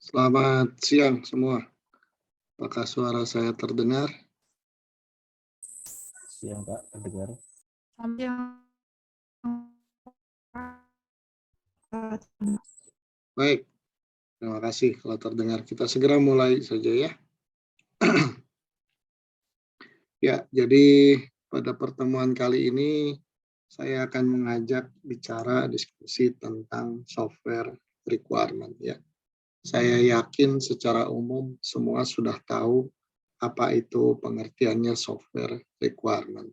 Selamat siang semua. Apakah suara saya terdengar? Siang Pak, terdengar. Selamat Baik, terima kasih kalau terdengar. Kita segera mulai saja ya. Ya, jadi pada pertemuan kali ini saya akan mengajak bicara diskusi tentang software requirement ya. Saya yakin secara umum semua sudah tahu apa itu pengertiannya software requirement.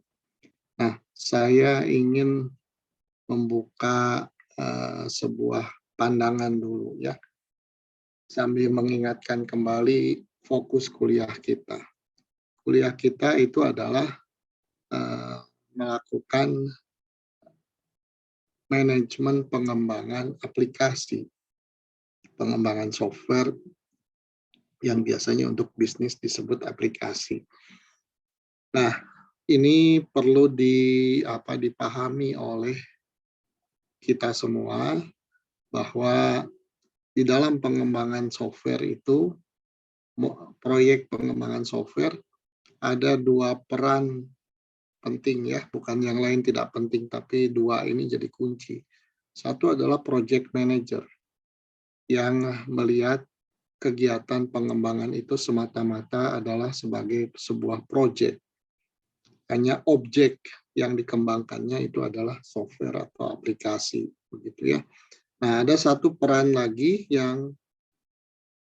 Nah, saya ingin membuka sebuah pandangan dulu ya, sambil mengingatkan kembali fokus kuliah kita. Kuliah kita itu adalah melakukan manajemen pengembangan aplikasi, pengembangan software yang biasanya untuk bisnis disebut aplikasi. Nah, ini perlu dipahami oleh kita semua bahwa di dalam pengembangan software itu, proyek pengembangan software ada dua peran penting ya, bukan yang lain tidak penting, tapi dua ini jadi kunci. Satu adalah project manager yang melihat kegiatan pengembangan itu semata-mata adalah sebagai sebuah project. Hanya objek yang dikembangkannya itu adalah software atau aplikasi, begitu ya. Nah, ada satu peran lagi yang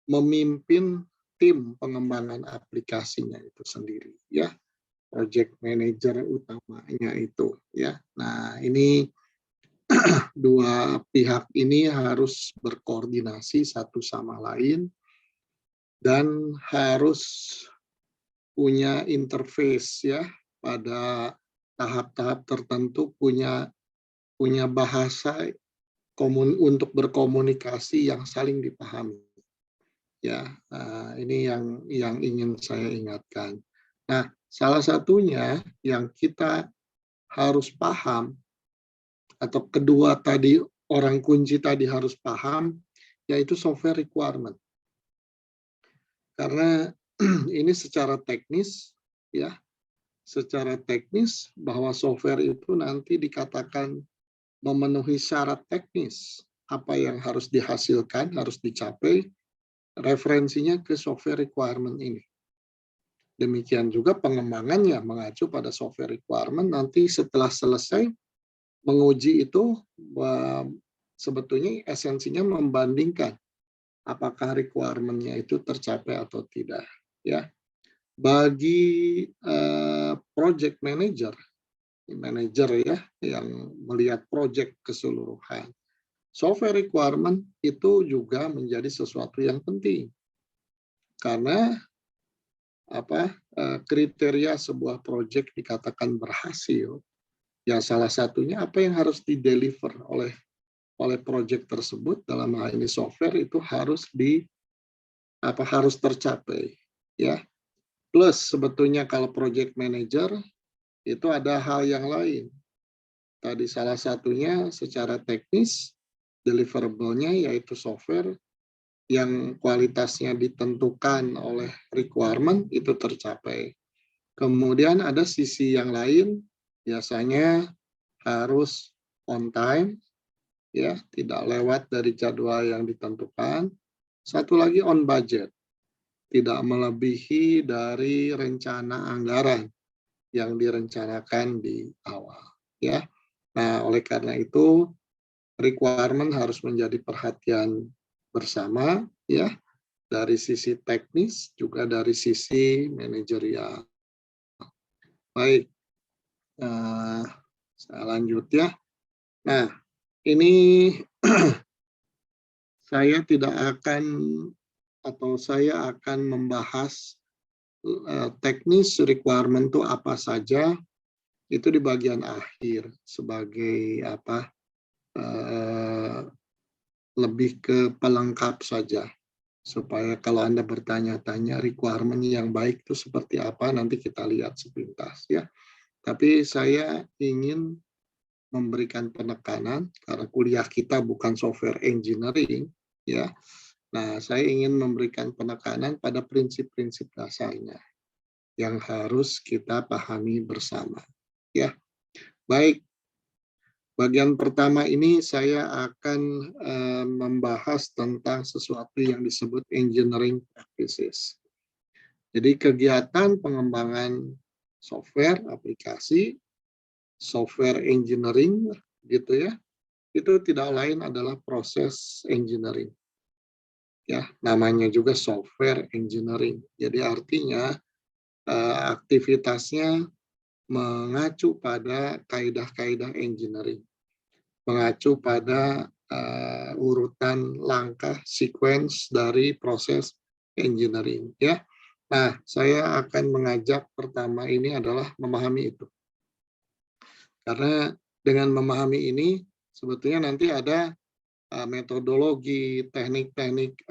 memimpin tim pengembangan aplikasinya itu sendiri ya, project manager utamanya itu ya. Nah, ini dua pihak ini harus berkoordinasi satu sama lain dan harus punya interface ya, pada tahap-tahap tertentu punya bahasa untuk berkomunikasi yang saling dipahami ya. Ini yang ingin saya ingatkan. Nah, salah satunya yang kita harus paham, atau kedua tadi orang kunci tadi harus paham, yaitu software requirement. Karena ini secara teknis ya, secara teknis bahwa software itu nanti dikatakan memenuhi syarat teknis apa yang harus dihasilkan, harus dicapai, referensinya ke software requirement ini. Demikian juga pengembangannya mengacu pada software requirement. Nanti setelah selesai menguji itu, sebetulnya esensinya membandingkan apakah requirement-nya itu tercapai atau tidak ya. Bagi project manager ya, yang melihat project keseluruhan, software requirement itu juga menjadi sesuatu yang penting. Karena kriteria sebuah project dikatakan berhasil, ya salah satunya apa yang harus dideliver oleh project tersebut, dalam hal ini software, itu harus harus tercapai ya. Plus sebetulnya kalau project manager itu ada hal yang lain. Tadi salah satunya secara teknis deliverable-nya yaitu software yang kualitasnya ditentukan oleh requirement itu tercapai. Kemudian ada sisi yang lain, biasanya harus on time ya, tidak lewat dari jadwal yang ditentukan. Satu lagi on budget, tidak melebihi dari rencana anggaran yang direncanakan di awal ya. Nah, oleh karena itu requirement harus menjadi perhatian bersama ya, dari sisi teknis juga dari sisi manajerial. Baik, saya lanjut ya. Nah, ini saya akan membahas teknis requirement itu apa saja, itu di bagian akhir sebagai lebih ke pelengkap saja, supaya kalau Anda bertanya-tanya requirement yang baik itu seperti apa, nanti kita lihat sepintas ya. Tapi saya ingin memberikan penekanan karena kuliah kita bukan software engineering ya, Nah, saya ingin memberikan penekanan pada prinsip-prinsip dasarnya yang harus kita pahami bersama. Ya, baik. Bagian pertama ini saya akan membahas tentang sesuatu yang disebut engineering practices. Jadi kegiatan pengembangan software, aplikasi, software engineering, gitu ya, itu tidak lain adalah proses engineering. Ya, namanya juga software engineering. Jadi artinya aktivitasnya mengacu pada kaidah-kaidah engineering, mengacu pada urutan langkah sequence dari proses engineering. Ya, nah saya akan mengajak pertama ini adalah memahami itu, karena dengan memahami ini sebetulnya nanti ada metodologi, teknik-teknik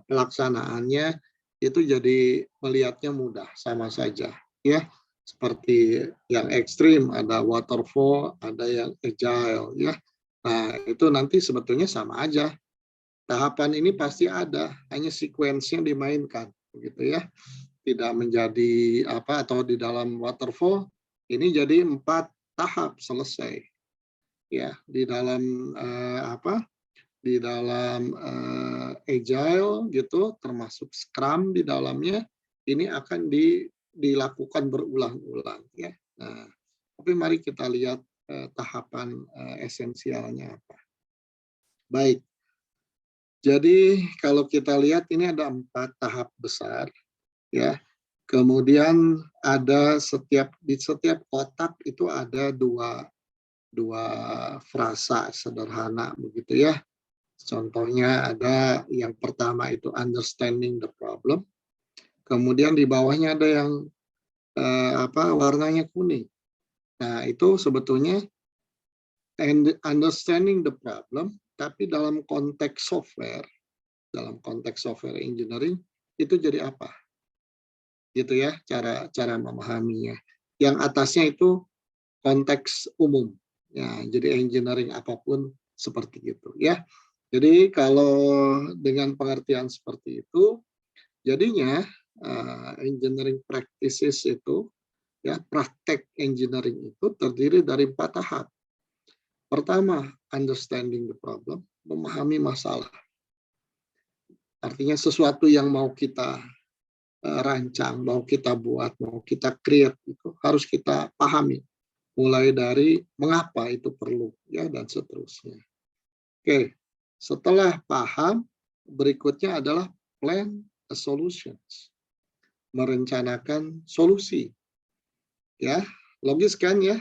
pelaksanaannya itu jadi melihatnya mudah, sama saja, ya. Seperti yang ekstrim, ada waterfall, ada yang agile, ya. Nah, itu nanti sebetulnya sama aja. Tahapan ini pasti ada, hanya sequence-nya dimainkan, begitu ya. Tidak menjadi atau di dalam waterfall ini jadi 4 tahap selesai. Ya, di dalam di dalam agile gitu, termasuk scrum di dalamnya, ini akan dilakukan berulang-ulang ya. Nah, tapi mari kita lihat tahapan esensialnya apa. Baik. Jadi kalau kita lihat ini ada 4 tahap besar ya. Kemudian ada di setiap kotak itu ada dua frasa sederhana begitu ya. Contohnya ada yang pertama itu understanding the problem. Kemudian di bawahnya ada yang warnanya kuning. Nah, itu sebetulnya understanding the problem, tapi dalam konteks software engineering itu jadi apa? Gitu ya, cara memahaminya. Yang atasnya itu konteks umum. Ya, jadi engineering apapun seperti itu ya. Jadi kalau dengan pengertian seperti itu, jadinya engineering practices itu, ya praktek engineering itu terdiri dari 4 tahap. Pertama, understanding the problem, memahami masalah. Artinya sesuatu yang mau kita rancang, mau kita buat, mau kita create itu harus kita pahami. Mulai dari mengapa itu perlu, ya dan seterusnya. Oke, setelah paham, berikutnya adalah plan a solutions, merencanakan solusi. Ya, logis kan ya?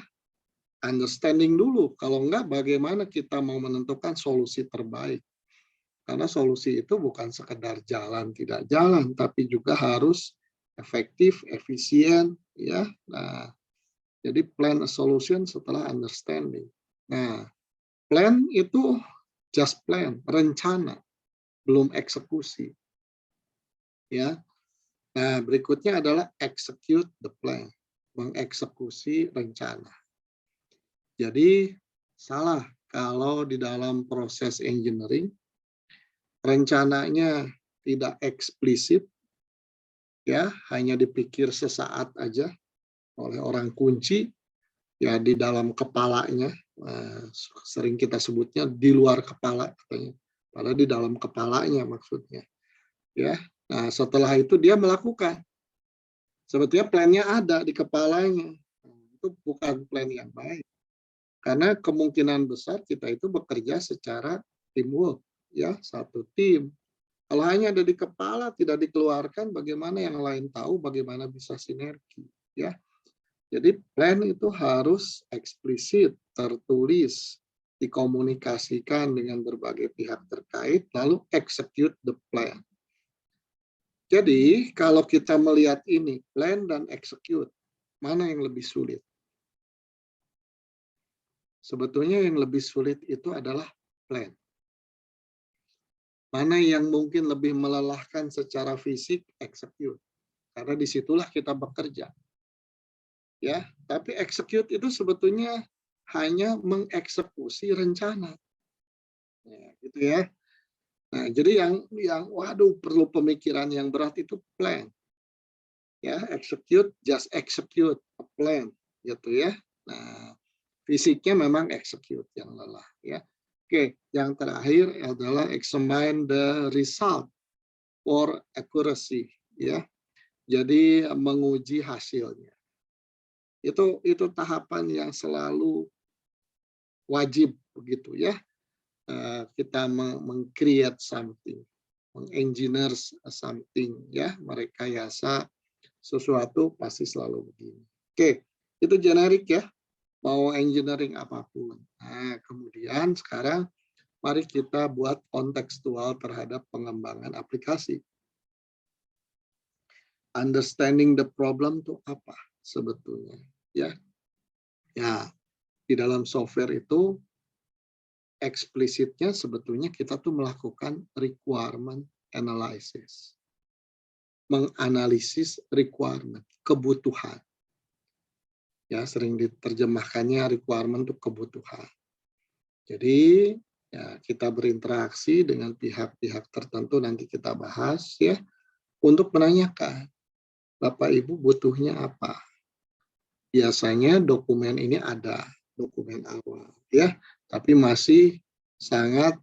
Understanding dulu, kalau enggak bagaimana kita mau menentukan solusi terbaik. Karena solusi itu bukan sekedar jalan tidak jalan, tapi juga harus efektif, efisien, ya. Nah, jadi plan a solution setelah understanding. Nah, plan itu just plan, rencana, belum eksekusi. Ya. Nah, berikutnya adalah execute the plan, mengeksekusi rencana. Jadi salah kalau di dalam proses engineering rencananya tidak eksplisit, ya hanya dipikir sesaat aja oleh orang kunci, ya di dalam kepalanya, sering kita sebutnya di luar kepala katanya, padahal di dalam kepalanya maksudnya, ya. Nah setelah itu dia melakukan, sebetulnya plannya ada di kepalanya, itu bukan plan yang baik. Karena kemungkinan besar kita itu bekerja secara teamwork, ya satu tim. Kalau hanya ada di kepala tidak dikeluarkan, bagaimana yang lain tahu bagaimana bisa sinergi, ya. Jadi plan itu harus eksplisit, tertulis, dikomunikasikan dengan berbagai pihak terkait, lalu execute the plan. Jadi kalau kita melihat ini, plan dan execute, mana yang lebih sulit? Sebetulnya yang lebih sulit itu adalah plan. Mana yang mungkin lebih melelahkan secara fisik, execute. Karena disitulah kita bekerja. Ya, tapi execute itu sebetulnya hanya mengeksekusi rencana. Ya, gitu ya. Nah, jadi yang waduh perlu pemikiran yang berat itu plan. Ya, execute, just execute a plan gitu ya. Nah, fisiknya memang execute yang lelah ya. Oke, yang terakhir adalah examine the result for accuracy ya. Jadi menguji hasilnya. Itu tahapan yang selalu wajib begitu ya. Kita meng-create something, meng-engineer something ya, merekayasa sesuatu pasti selalu begini. Oke, itu generik ya, mau engineering apapun. Nah, kemudian sekarang mari kita buat kontekstual terhadap pengembangan aplikasi. Understanding the problem itu apa sebetulnya? Ya, di dalam software itu eksplisitnya sebetulnya kita tuh melakukan requirement analysis. Menganalisis requirement, kebutuhan. Ya, sering diterjemahkannya requirement itu kebutuhan. Jadi ya, kita berinteraksi dengan pihak-pihak tertentu, nanti kita bahas ya, untuk menanyakan, Bapak Ibu butuhnya apa? Biasanya dokumen ini ada, dokumen awal ya, tapi masih sangat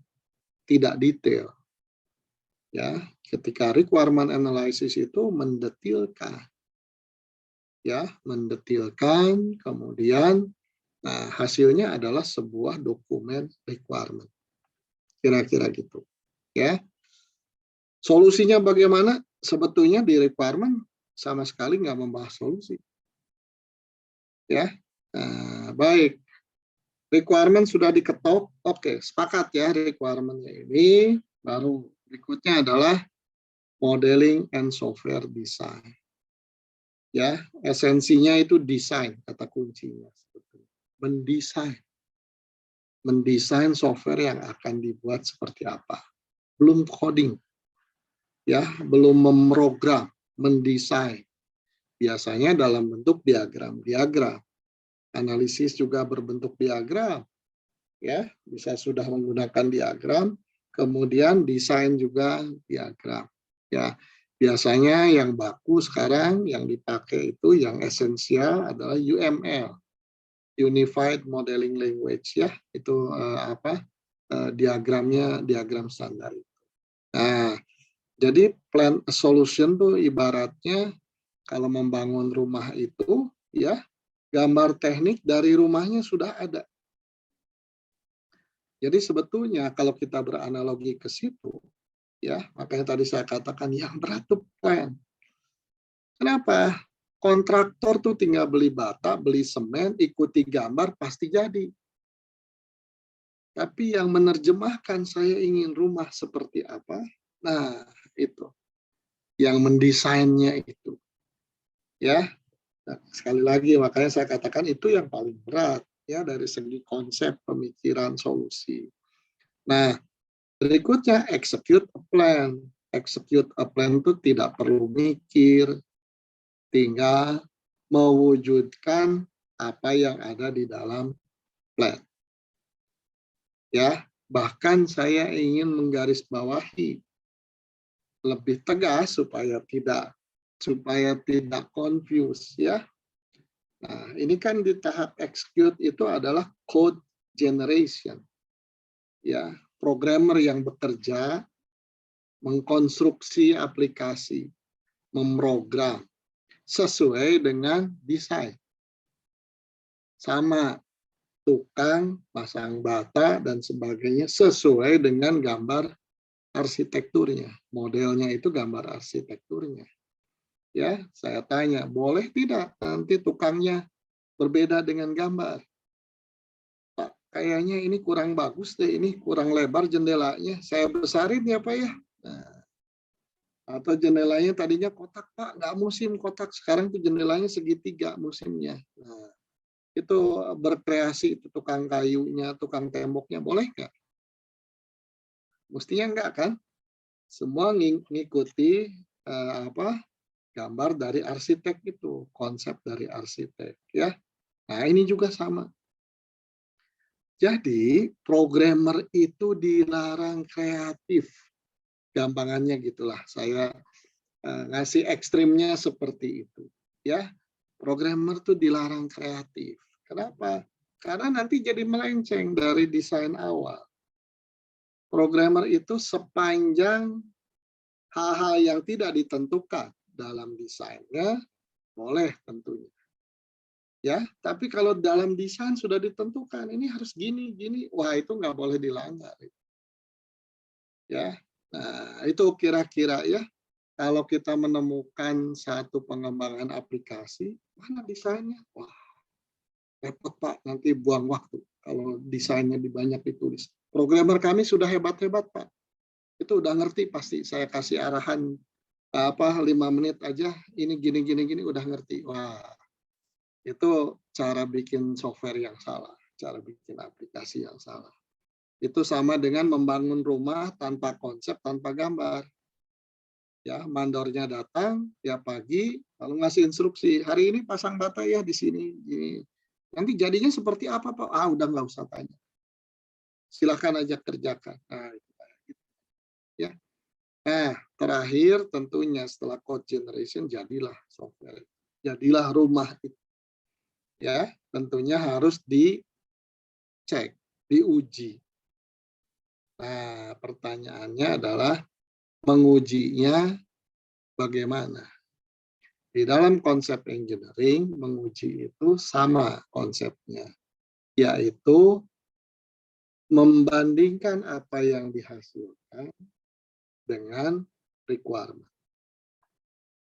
tidak detail. Ya, ketika requirement analysis itu mendetilkan, ya, mendetilkan, kemudian nah, hasilnya adalah sebuah dokumen requirement. Kira-kira gitu. Ya. Solusinya bagaimana? Sebetulnya di requirement sama sekali nggak membahas solusi. Ya. Nah, baik. Requirement sudah diketok. Oke, sepakat ya requirement-nya ini. Baru berikutnya adalah modeling and software design. Ya, esensinya itu desain, kata kuncinya. Mendesain. Mendesain software yang akan dibuat seperti apa. Belum coding. Ya, belum memprogram, mendesain. Biasanya dalam bentuk diagram. Analisis juga berbentuk diagram. Ya, bisa sudah menggunakan diagram, kemudian desain juga diagram. Ya, biasanya yang baku sekarang yang dipakai itu yang esensial adalah UML, Unified Modeling Language ya, itu diagramnya diagram standar. Nah, jadi plan a solution tuh ibaratnya kalau membangun rumah itu ya, gambar teknik dari rumahnya sudah ada. Jadi sebetulnya kalau kita beranalogi ke situ, ya makanya tadi saya katakan yang berat itu plan. Kenapa? Kontraktor tuh tinggal beli bata, beli semen, ikuti gambar pasti jadi. Tapi yang menerjemahkan saya ingin rumah seperti apa, nah itu. Yang mendesainnya itu. Ya, nah, sekali lagi makanya saya katakan itu yang paling berat ya dari segi konsep pemikiran solusi. Nah, berikutnya execute a plan. Execute a plan itu tidak perlu mikir, tinggal mewujudkan apa yang ada di dalam plan. Ya, bahkan saya ingin menggarisbawahi lebih tegas supaya tidak confuse ya. Nah, ini kan di tahap execute itu adalah code generation. Ya, programmer yang bekerja mengkonstruksi aplikasi, memprogram sesuai dengan desain. Sama tukang pasang bata dan sebagainya sesuai dengan gambar arsitekturnya. Modelnya itu gambar arsitekturnya. Ya, saya tanya, boleh tidak nanti tukangnya berbeda dengan gambar? Pak, kayaknya ini kurang bagus deh, ini kurang lebar jendelanya. Saya besarin ya Pak ya. Nah, atau jendelanya tadinya kotak Pak, nggak musim kotak. Sekarang tuh jendelanya segitiga musimnya. Nah, itu berkreasi, itu tukang kayunya, tukang temboknya, boleh nggak? Mestinya enggak kan? Semua ngikuti gambar dari arsitek itu, konsep dari arsitek ya. Nah, ini juga sama. Jadi, programmer itu dilarang kreatif. gampangannya gitulah. Saya ngasih ekstrimnya seperti itu. Ya, programmer tuh dilarang kreatif. Kenapa? Karena nanti jadi melenceng dari desain awal. Programmer itu sepanjang hal-hal yang tidak ditentukan dalam desainnya, boleh tentunya. Ya, tapi kalau dalam desain sudah ditentukan, ini harus gini, gini, wah itu nggak boleh dilanggar. Ya, nah itu kira-kira ya, kalau kita menemukan satu pengembangan aplikasi, mana desainnya? Wah, repot Pak, nanti buang waktu kalau desainnya banyak ditulis. Programmer kami sudah hebat-hebat Pak, itu udah ngerti pasti saya kasih arahan 5 menit aja, ini gini gini gini udah ngerti. Wah, itu cara bikin software yang salah, cara bikin aplikasi yang salah. Itu sama dengan membangun rumah tanpa konsep, tanpa gambar. Ya, mandornya datang tiap pagi, lalu ngasih instruksi, hari ini pasang bata ya di sini. Gini. Nanti jadinya seperti apa Pak? Ah, udah nggak usah tanya. Silahkan aja kerjakan. Nah, ya. Nah, terakhir tentunya setelah code generation jadilah software. Jadilah rumah itu. Ya, tentunya harus dicek, diuji. Nah, pertanyaannya adalah mengujinya bagaimana? Di dalam konsep engineering, menguji itu sama konsepnya, yaitu membandingkan apa yang dihasilkan dengan requirement.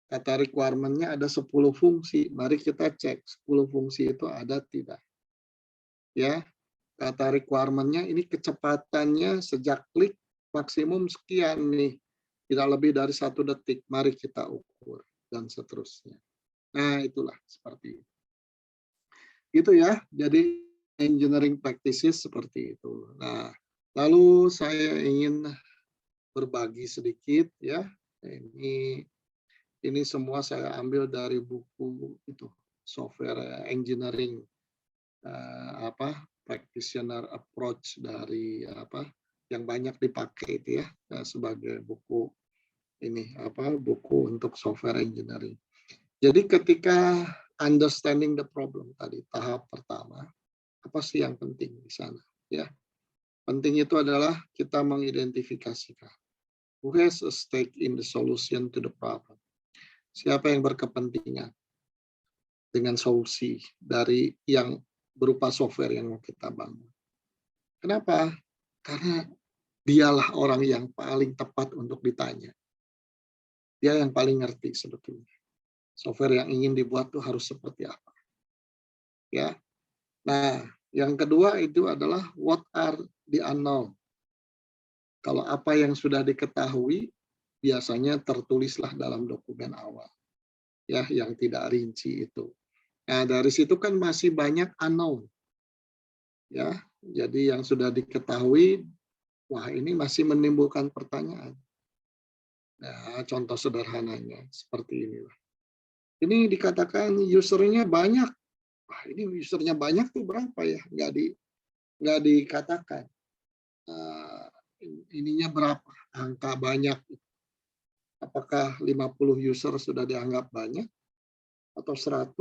Kata requirement-nya ada 10 fungsi. Mari kita cek 10 fungsi itu ada tidak. Ya, kata requirement-nya ini kecepatannya sejak klik maksimum sekian nih. Tidak lebih dari 1 detik. Mari kita ukur dan seterusnya. Nah, itulah seperti itu. Gitu ya. Jadi engineering practices seperti itu. Nah, lalu saya ingin berbagi sedikit ya. Ini semua saya ambil dari buku itu software engineering practitioner approach dari yang banyak dipakai itu ya sebagai buku ini buku untuk software engineering. Jadi ketika understanding the problem tadi tahap pertama, apa sih yang penting di sana ya? Penting itu adalah kita mengidentifikasikan who has a stake in the solution to the problem. Siapa yang berkepentingan dengan solusi dari yang berupa software yang mau kita bangun. Kenapa? Karena dialah orang yang paling tepat untuk ditanya. Dia yang paling ngerti sebetulnya. Software yang ingin dibuat tuh harus seperti apa. Ya. Nah, yang kedua itu adalah what are the unknown. Kalau apa yang sudah diketahui biasanya tertulislah dalam dokumen awal. Ya, yang tidak rinci itu. Nah, dari situ kan masih banyak unknown. Ya, jadi yang sudah diketahui, wah ini masih menimbulkan pertanyaan. Nah, contoh sederhananya seperti inilah. Ini dikatakan usernya banyak. Wah, ini usernya banyak tuh berapa ya? Nggak dikatakan. Ininya berapa? Angka banyak. Apakah 50 user sudah dianggap banyak? Atau 100,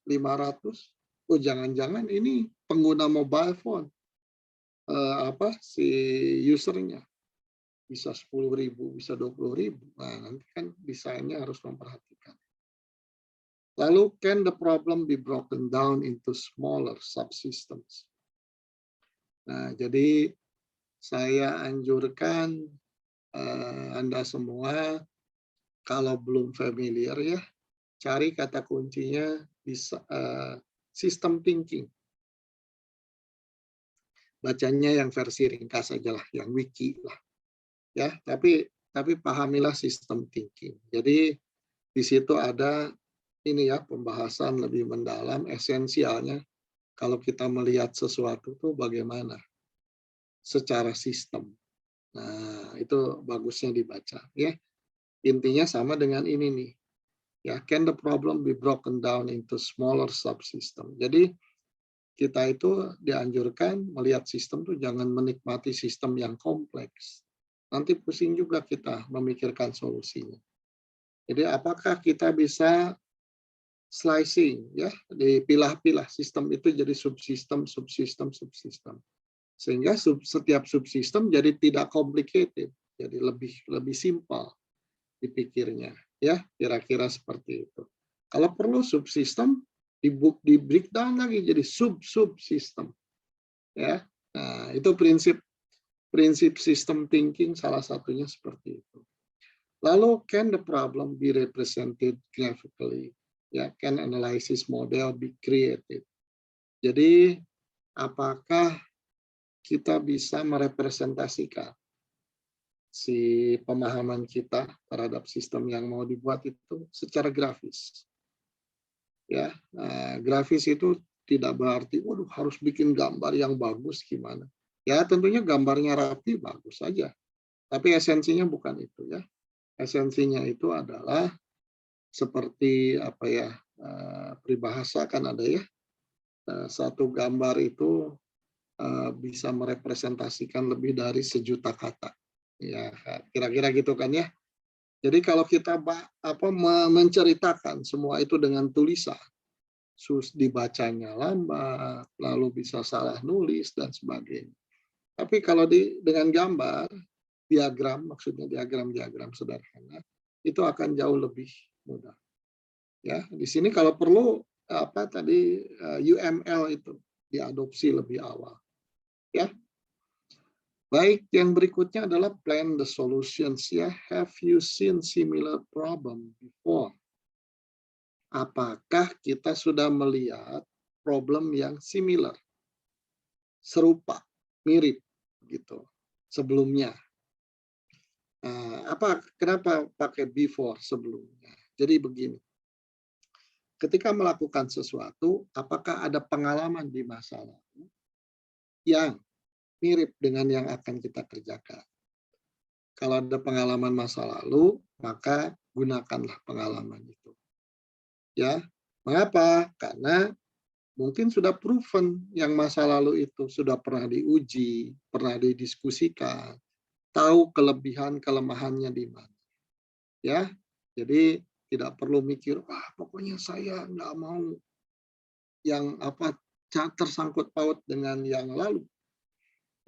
500? Oh, jangan-jangan ini pengguna mobile phone. Si usernya. Bisa 10.000, bisa 20.000. Nah, nanti kan desainnya harus memperhatikan. Lalu, can the problem be broken down into smaller subsystems? Nah, jadi saya anjurkan Anda semua, kalau belum familiar ya, cari kata kuncinya bisa system thinking. Bacanya yang versi ringkas saja lah, yang wiki lah. Ya, tapi pahamilah system thinking. Jadi di situ ada ini ya pembahasan lebih mendalam esensialnya kalau kita melihat sesuatu tuh bagaimana secara sistem. Nah, itu bagusnya dibaca ya. Intinya sama dengan ini nih. Ya, can the problem be broken down into smaller subsystem. Jadi kita itu dianjurkan melihat sistem tuh jangan menikmati sistem yang kompleks. nanti pusing juga kita memikirkan solusinya. Jadi apakah kita bisa slicing, ya, dipilah-pilah sistem itu jadi subsistem, subsistem, subsistem, sehingga setiap subsistem jadi tidak complicated, jadi lebih simpel dipikirnya, ya, kira-kira seperti itu. Kalau perlu subsistem di breakdown lagi jadi subsistem, ya. Nah, itu prinsip system thinking salah satunya seperti itu. Lalu, can the problem be represented graphically? Ya, can analysis model be created? Jadi, apakah kita bisa merepresentasikan si pemahaman kita terhadap sistem yang mau dibuat itu secara grafis? Ya, grafis itu tidak berarti, waduh, harus bikin gambar yang bagus gimana? Ya, tentunya gambarnya rapi bagus saja, tapi esensinya bukan itu, ya. Esensinya itu adalah seperti apa ya, peribahasa kan ada ya, satu gambar itu bisa merepresentasikan lebih dari 1.000.000 kata. Ya, kira-kira gitu kan ya. Jadi kalau kita menceritakan semua itu dengan tulisan, dibacanya lambat, lalu bisa salah nulis dan sebagainya. Tapi kalau dengan gambar, diagram, maksudnya diagram sederhana, itu akan jauh lebih mudah. Ya, di sini kalau perlu UML itu diadopsi lebih awal. Ya. Baik, yang berikutnya adalah plan the solutions, ya. Have you seen similar problem before? Apakah kita sudah melihat problem yang similar, serupa, mirip gitu sebelumnya? Kenapa pakai before sebelumnya? Jadi begini, ketika melakukan sesuatu, apakah ada pengalaman di masa lalu yang mirip dengan yang akan kita kerjakan? Kalau ada pengalaman masa lalu, maka gunakanlah pengalaman itu. Ya, mengapa? Karena mungkin sudah proven yang masa lalu itu sudah pernah diuji, pernah didiskusikan, tahu kelebihan kelemahannya di mana. Ya, jadi tidak perlu mikir, wah pokoknya saya nggak mau yang tersangkut paut dengan yang lalu.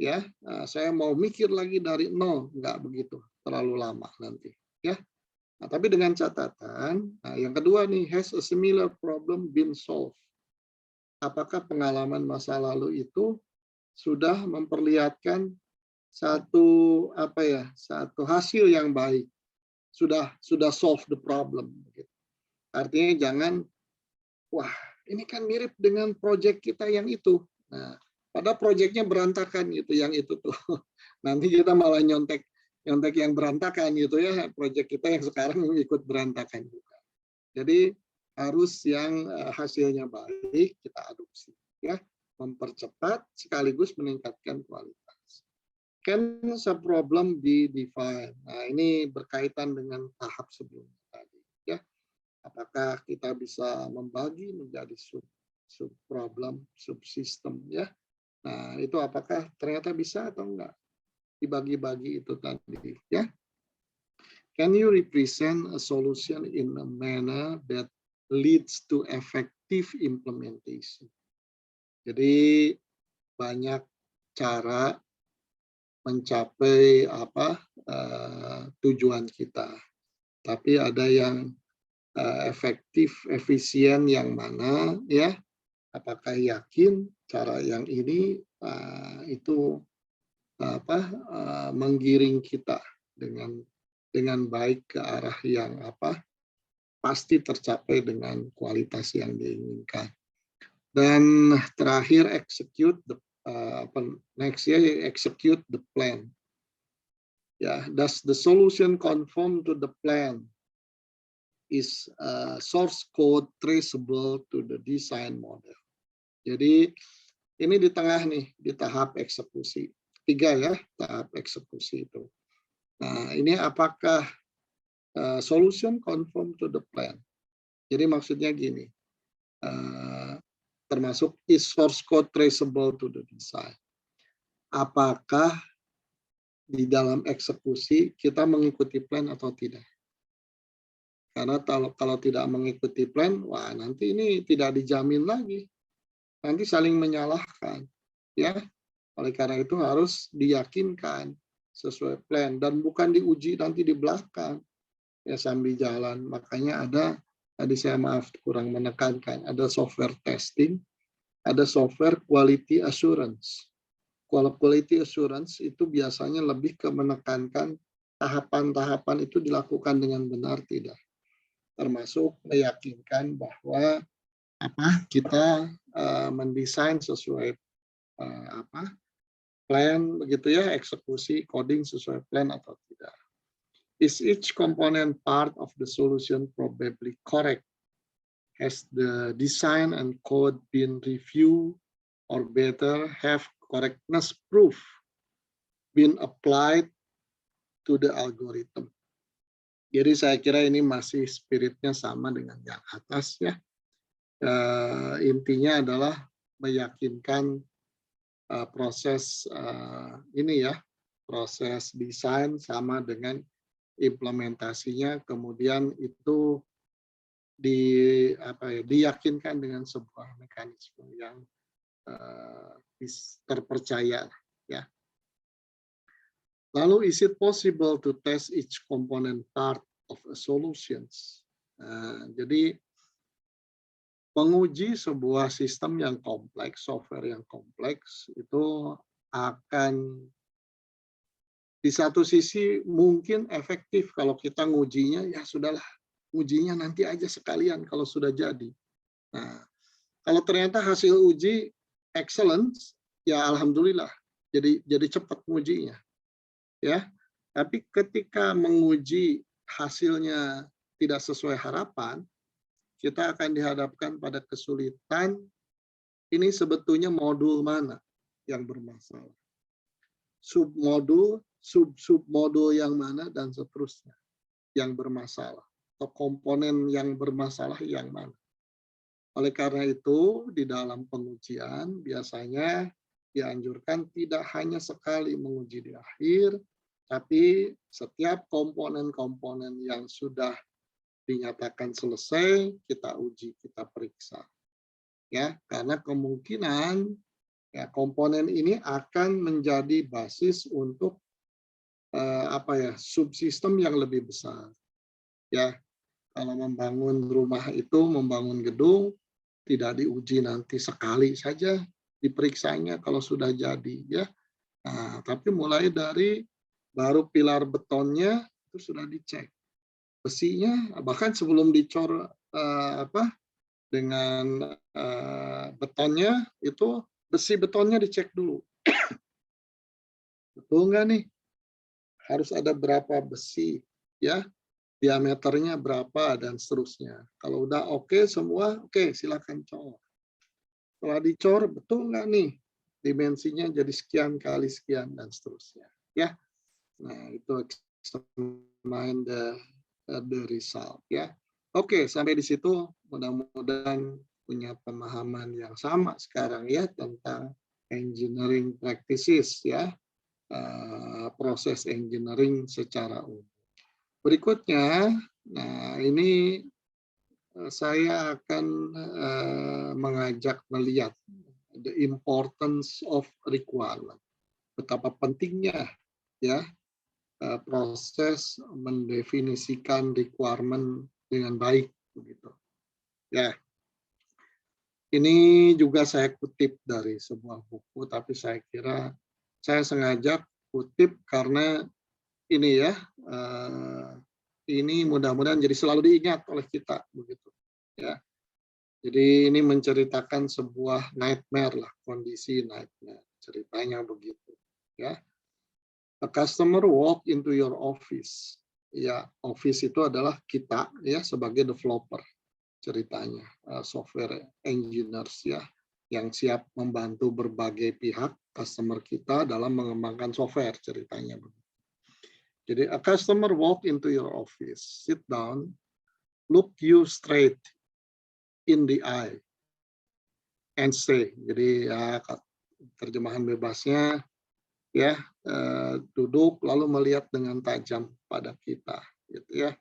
Ya, saya mau mikir lagi dari nol, nggak begitu, terlalu lama nanti. Ya, nah, tapi dengan catatan, yang kedua nih, has a similar problem been solved? Apakah pengalaman masa lalu itu sudah memperlihatkan satu hasil yang baik, sudah solve the problem. Artinya jangan, wah ini kan mirip dengan proyek kita yang itu. Nah, pada proyeknya berantakan gitu, yang itu tuh. Nanti kita malah nyontek yang berantakan gitu ya, proyek kita yang sekarang ikut berantakan juga. Jadi harus yang hasilnya baik kita adopsi, ya, mempercepat sekaligus meningkatkan kualitas. Can a problem be defined? Nah, ini berkaitan dengan tahap sebelumnya tadi, ya. Apakah kita bisa membagi menjadi sub problem, subsistem, ya. Nah, itu apakah ternyata bisa atau enggak dibagi-bagi itu tadi, ya. Can you represent a solution in a manner that leads to effective implementation? Jadi banyak cara mencapai tujuan kita, tapi ada yang efektif, efisien yang mana, ya? Apakah yakin cara yang ini itu menggiring kita dengan baik ke arah yang pasti tercapai dengan kualitas yang diinginkan. Dan terakhir, execute the plan. Ya, does the solution conform to the plan? Is source code traceable to the design model? Jadi ini di tengah nih, di tahap eksekusi. 3 ya, tahap eksekusi itu. Nah, ini apakah solution conform to the plan? Jadi maksudnya gini, termasuk is source code traceable to the design. Apakah di dalam eksekusi kita mengikuti plan atau tidak. Karena kalau tidak mengikuti plan, wah nanti ini tidak dijamin lagi. Nanti saling menyalahkan. Ya, oleh karena itu harus diyakinkan sesuai plan dan bukan diuji nanti di belakang ya sambil jalan. Makanya ada, tadi saya maaf kurang menekankan, ada software testing, ada software quality assurance. Quality assurance itu biasanya lebih ke menekankan tahapan-tahapan itu dilakukan dengan benar tidak, termasuk meyakinkan bahwa kita mendesain sesuai plan begitu ya, eksekusi coding sesuai plan atau tidak. Is each component part of the solution probably correct? Has the design and code been reviewed, or better, have correctness proof been applied to the algorithm? Jadi saya kira ini masih spiritnya sama dengan yang atas ya. Intinya adalah meyakinkan proses ini ya, proses desain sama dengan implementasinya, kemudian itu diyakinkan dengan sebuah mekanisme yang terpercaya ya. Lalu, is it possible to test each component part of a solutions? Jadi menguji sebuah sistem yang kompleks, software yang kompleks itu akan di satu sisi mungkin efektif kalau kita ngujinya ya sudahlah, ujinya nanti aja sekalian kalau sudah jadi. Nah, kalau ternyata hasil uji excellent, ya alhamdulillah, jadi cepat ngujinya, ya. Tapi ketika menguji hasilnya tidak sesuai harapan, kita akan dihadapkan pada kesulitan. Ini sebetulnya modul mana yang bermasalah, submodul, submodul yang mana, dan seterusnya yang bermasalah, atau komponen yang bermasalah yang mana. Oleh karena itu, di dalam pengujian biasanya dianjurkan tidak hanya sekali menguji di akhir, tapi setiap komponen-komponen yang sudah dinyatakan selesai, kita uji, kita periksa. Ya, karena kemungkinan ya, komponen ini akan menjadi basis untuk subsistem yang lebih besar. Ya, kalau membangun rumah itu, membangun gedung, tidak diuji nanti sekali saja diperiksanya kalau sudah jadi ya. Nah, tapi mulai dari baru pilar betonnya itu sudah dicek. Besinya bahkan sebelum dicor dengan betonnya itu besi betonnya dicek dulu. Betul nggak nih? Harus ada berapa besi ya? Diameternya berapa dan seterusnya. Kalau udah oke semua, oke silakan cor. Setelah dicor betul nggak nih? Dimensinya jadi sekian kali sekian dan seterusnya. Ya. Nah, itu examine the result ya. Oke, sampai di situ mudah-mudahan punya pemahaman yang sama sekarang ya tentang engineering practices ya, proses engineering secara umum. Berikutnya, nah ini saya akan mengajak melihat the importance of requirement, betapa pentingnya ya proses mendefinisikan requirement dengan baik begitu. Ya. Ini juga saya kutip dari sebuah buku, tapi saya kira saya sengaja kutip karena ini ya, ini mudah-mudahan jadi selalu diingat oleh kita begitu. Ya. Jadi ini menceritakan sebuah nightmare lah, kondisi nightmare, ceritanya begitu. Ya. A customer walk into your office. Ya, office itu adalah kita ya sebagai developer ceritanya, software engineers ya yang siap membantu berbagai pihak customer kita dalam mengembangkan software ceritanya. Jadi a customer walk into your office, sit down, look you straight in the eye and say. Jadi ya terjemahan bebasnya ya, duduk lalu melihat dengan tajam pada kita, gitu ya.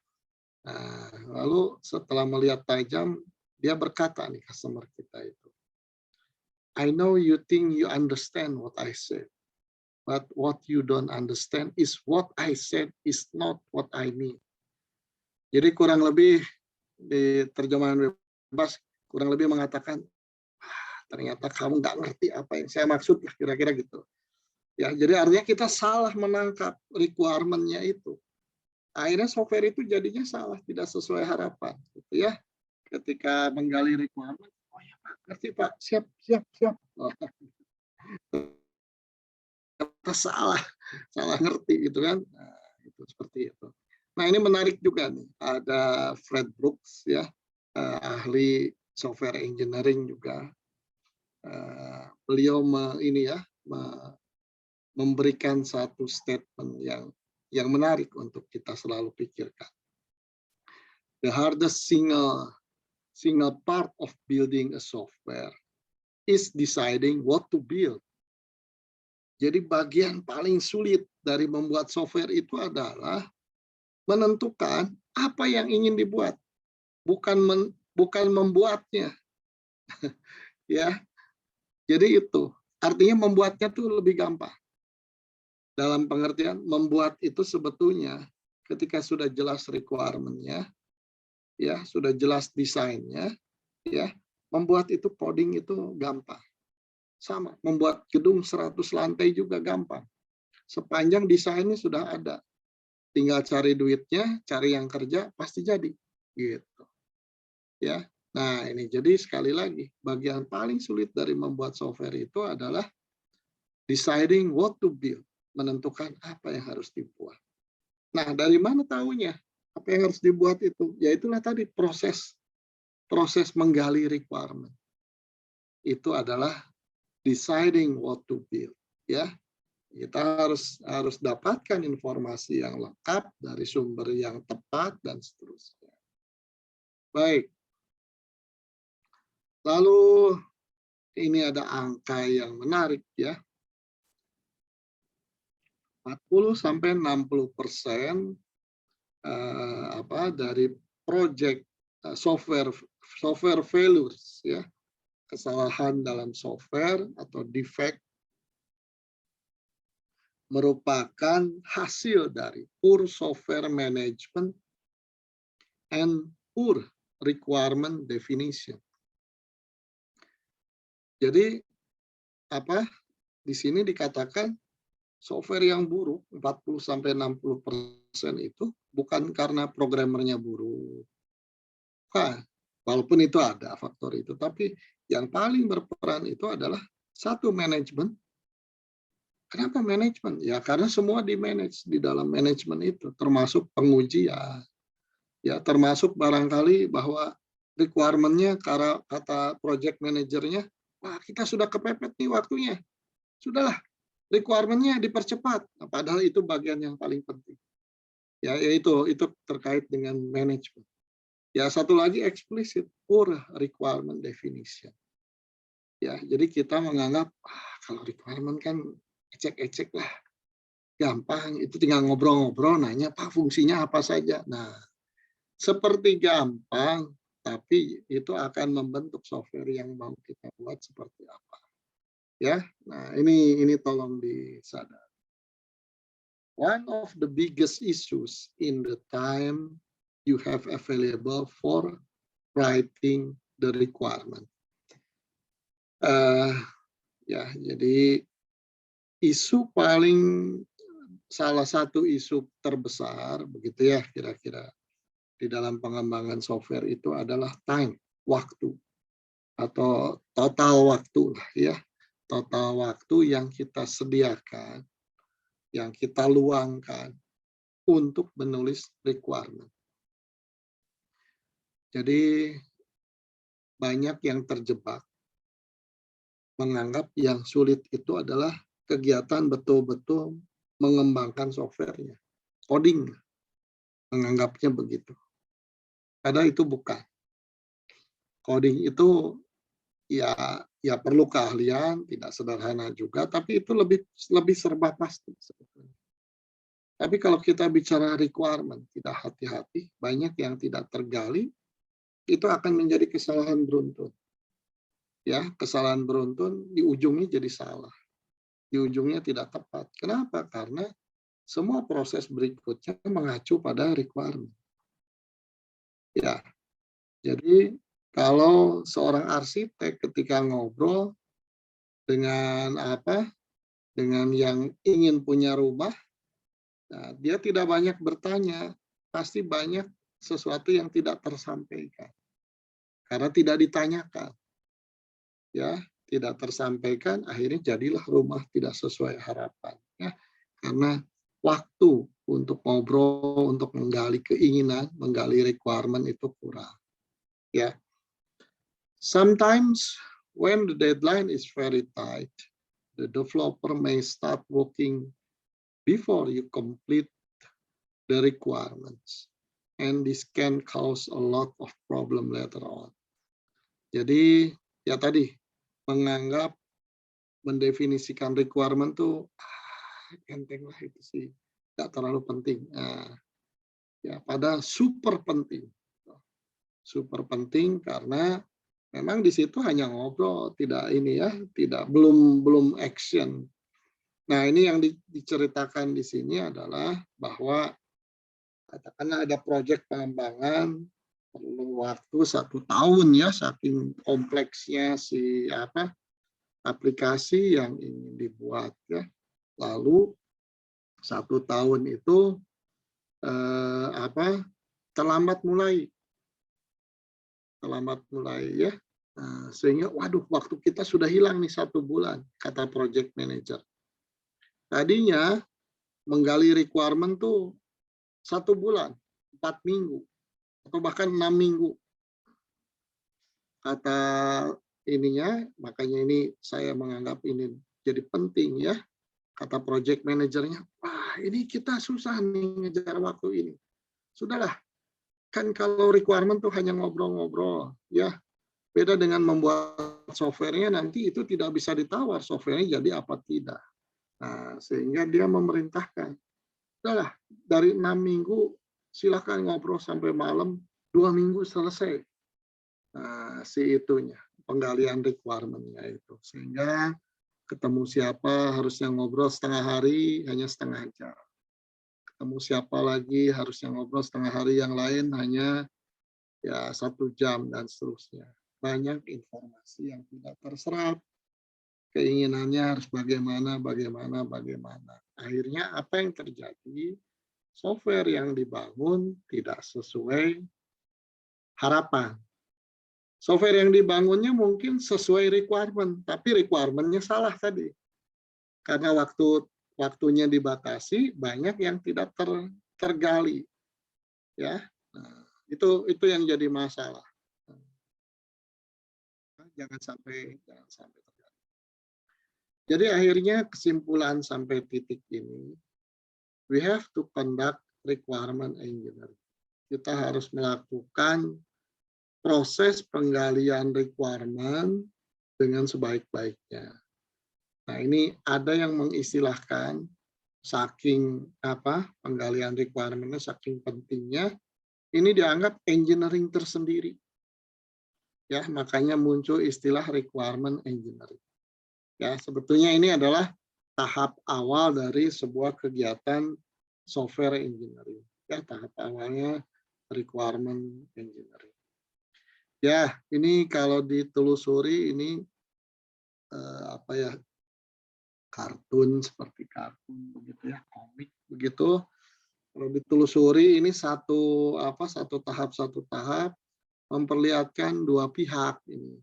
Nah, lalu setelah melihat tajam, dia berkata nih customer kita itu, I know you think you understand what I said, but what you don't understand is what I said is not what I mean. Jadi kurang lebih di terjemahan bebas, kurang lebih mengatakan, ternyata kamu nggak ngerti apa yang saya maksud, kira-kira gitu. Ya, jadi artinya kita salah menangkap requirement-nya itu. Akhirnya software itu jadinya salah, tidak sesuai harapan, gitu ya. Ketika menggali requirement, oh ya Pak, ngerti Pak, siap, siap, siap. Oh, kita salah ngerti gitu kan. Nah, itu seperti itu. Nah, ini menarik juga nih. Ada Fred Brooks ya, ahli software engineering juga. Beliau memberikan satu statement yang menarik untuk kita selalu pikirkan. The hardest single part of building a software is deciding what to build. Jadi bagian paling sulit dari membuat software itu adalah menentukan apa yang ingin dibuat, bukan membuatnya. Ya, jadi itu artinya membuatnya tuh lebih gampang. Dalam pengertian membuat itu sebetulnya ketika sudah jelas requirement-nya, ya sudah jelas desainnya, ya membuat itu coding itu gampang. Sama, membuat gedung 100 lantai juga gampang. Sepanjang desainnya sudah ada. Tinggal cari duitnya, cari yang kerja, pasti jadi. Gitu. Ya. Nah, ini jadi sekali lagi, bagian paling sulit dari membuat software itu adalah deciding what to build, menentukan apa yang harus dibuat. Nah, dari mana tahunya apa yang harus dibuat itu? Ya itulah tadi proses menggali requirement. Itu adalah deciding what to build, ya. Kita harus dapatkan informasi yang lengkap dari sumber yang tepat dan seterusnya. Baik. Lalu ini ada angka yang menarik ya. 40-60% dari project software failures ya, kesalahan dalam software atau defect merupakan hasil dari poor software management and poor requirement definition. Jadi di sini dikatakan software yang buruk 40-60% itu bukan karena programmernya buruk. Nah, walaupun itu ada faktor itu, tapi yang paling berperan itu adalah satu manajemen. Kenapa manajemen? Ya karena semua di-manage di dalam manajemen itu, termasuk pengujian. Ya, termasuk barangkali bahwa requirement-nya kata project manajernya, wah kita sudah kepepet nih waktunya. Sudahlah, requirement-nya dipercepat. Nah, padahal itu bagian yang paling penting. Ya, itu terkait dengan manajemen. Ya, satu lagi explicit poor requirement definition. Ya, jadi kita menganggap kalau requirement kan ecek-ecek lah. Gampang, itu tinggal ngobrol-ngobrol nanya, Pak fungsinya apa saja. Nah, seperti gampang, tapi itu akan membentuk software yang mau kita buat seperti apa. Ya, nah ini tolong disadari. One of the biggest issues in the time you have available for writing the requirement. Ya, jadi salah satu isu terbesar begitu ya kira-kira di dalam pengembangan software itu adalah time, waktu atau total waktu lah ya. Total waktu yang kita sediakan, yang kita luangkan untuk menulis requirement. Jadi banyak yang terjebak menganggap yang sulit itu adalah kegiatan betul-betul mengembangkan softwarenya, coding, menganggapnya begitu. Padahal itu bukan. Coding itu ya ya perlu keahlian, tidak sederhana juga, tapi itu lebih lebih serba pasti sebetulnya. Tapi kalau kita bicara requirement, tidak hati-hati, banyak yang tidak tergali, itu akan menjadi kesalahan beruntun. Ya, kesalahan beruntun di ujungnya jadi salah, di ujungnya tidak tepat. Kenapa? Karena semua proses berikutnya mengacu pada requirement. Ya, jadi kalau seorang arsitek ketika ngobrol dengan dengan yang ingin punya rumah, nah, dia tidak banyak bertanya, pasti banyak sesuatu yang tidak tersampaikan karena tidak ditanyakan, ya, tidak tersampaikan, akhirnya jadilah rumah tidak sesuai harapan, ya, karena waktu untuk ngobrol, untuk menggali keinginan, menggali requirement itu kurang, ya. Sometimes when the deadline is very tight, the developer may start working before you complete the requirements, and this can cause a lot of problem later on. Jadi ya tadi, menganggap mendefinisikan requirement tuh enteng lah itu sih, nggak terlalu penting. Nah, ya pada super penting karena memang di situ hanya ngobrol, tidak ini ya, tidak belum action. Nah ini yang diceritakan di sini adalah bahwa katakanlah ada proyek pengembangan perlu waktu 1 tahun ya, saking kompleksnya si aplikasi yang ingin dibuat ya. Lalu 1 tahun itu terlambat mulai ya. Sehingga waduh waktu kita sudah hilang nih 1 bulan, kata project manager. Tadinya menggali requirement tuh 1 bulan, 4 minggu, atau bahkan 6 minggu. Kata ininya, makanya ini saya menganggap ini jadi penting ya. Kata project manajernya, wah ini kita susah nih ngejar waktu ini. Sudahlah, kan kalau requirement tuh hanya ngobrol-ngobrol ya. Beda dengan membuat softwarenya, nanti itu tidak bisa ditawar softwarenya jadi apa tidak. Nah, sehingga dia memerintahkan, udahlah dari 6 minggu silakan ngobrol sampai malam, 2 minggu selesai. Nah, si itunya, penggalian requirement-nya itu. Sehingga ketemu siapa harusnya ngobrol setengah hari, hanya setengah jam. Ketemu siapa lagi harusnya ngobrol setengah hari, yang lain hanya ya 1 jam dan seterusnya. Banyak informasi yang tidak terserap. Keinginannya harus bagaimana. Akhirnya apa yang terjadi? Software yang dibangun tidak sesuai harapan. Software yang dibangunnya mungkin sesuai requirement, tapi requirement-nya salah tadi. Karena waktunya dibatasi, banyak yang tidak tergali. Ya, nah, itu yang jadi masalah. Jangan sampai terjadi. Jadi akhirnya kesimpulan sampai titik ini, we have to conduct requirement engineering. Kita harus melakukan proses penggalian requirement dengan sebaik-baiknya. Nah, ini ada yang mengistilahkan saking penggalian requirement-nya saking pentingnya, ini dianggap engineering tersendiri. Ya, makanya muncul istilah requirement engineering. Ya, sebetulnya ini adalah tahap awal dari sebuah kegiatan software engineering. Ya, tahap awalnya requirement engineering. Ya, ini kalau ditelusuri ini kartun seperti kartun begitu ya, komik begitu. Kalau ditelusuri ini satu tahap memperlihatkan 2 pihak ini.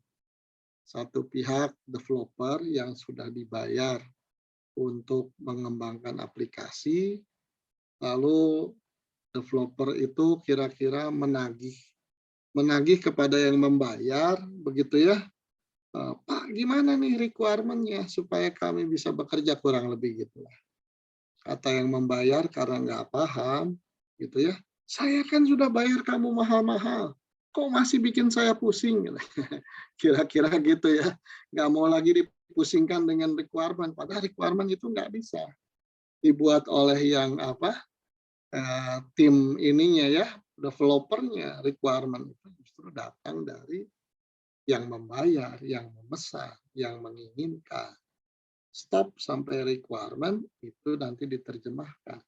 Satu pihak developer yang sudah dibayar untuk mengembangkan aplikasi, lalu developer itu kira-kira menagih kepada yang membayar, begitu ya. Pak, gimana nih requirement-nya supaya kami bisa bekerja, kurang lebih gitulah. Kata yang membayar karena nggak paham, gitu ya. Saya kan sudah bayar kamu mahal-mahal. kok masih bikin saya pusing? Kira-kira gitu ya. Nggak mau lagi dipusingkan dengan requirement. Padahal requirement itu nggak bisa dibuat oleh yang tim ininya ya, developernya. Requirement itu justru datang dari yang membayar, yang memesan, yang menginginkan. Stop sampai requirement itu nanti diterjemahkan.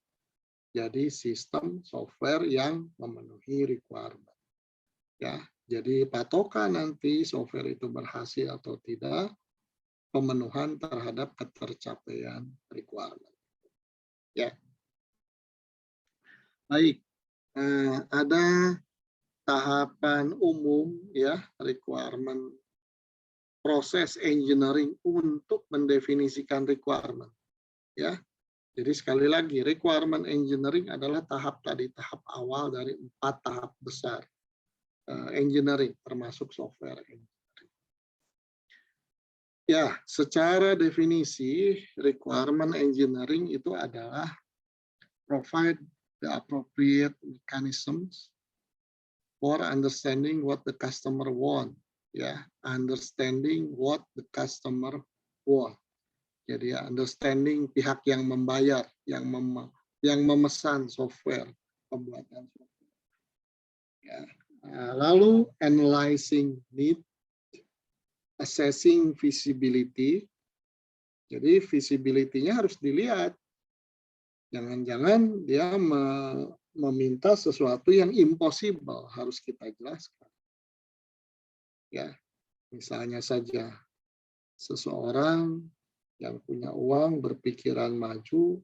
Jadi sistem software yang memenuhi requirement. Ya, jadi patokan nanti software itu berhasil atau tidak pemenuhan terhadap ketercapaian requirement. Ya, baik. Ada tahapan umum ya requirement proses engineering untuk mendefinisikan requirement. Ya, jadi sekali lagi requirement engineering adalah tahap awal dari 4 tahap besar engineering termasuk software engineering. Ya, secara definisi requirement engineering itu adalah provide the appropriate mechanisms for understanding what the customer want. Ya, understanding what the customer want. Jadi understanding pihak yang membayar, yang memesan software, pembuatan software. Ya. Lalu analyzing need, assessing visibility. Jadi visibility-nya harus dilihat. Jangan-jangan dia meminta sesuatu yang impossible, harus kita jelaskan. Ya, misalnya saja seseorang yang punya uang berpikiran maju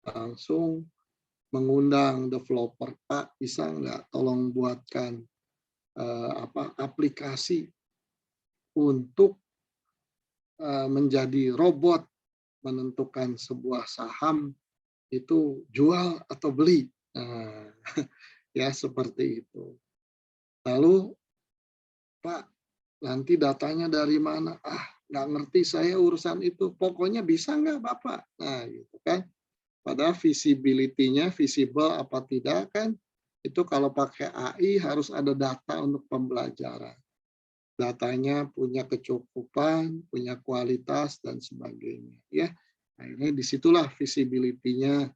langsung mengundang developer, Pak bisa nggak tolong buatkan aplikasi untuk menjadi robot menentukan sebuah saham itu jual atau beli. Nah, ya seperti itu. Lalu Pak nanti datanya dari mana? Nggak ngerti saya urusan itu. Pokoknya bisa nggak Bapak? Nah gitu kan. Padahal visibility-nya visible apa tidak kan itu kalau pakai AI harus ada data untuk pembelajaran. Datanya punya kecukupan, punya kualitas dan sebagainya. Ya, nah ini disitulah visibility-nya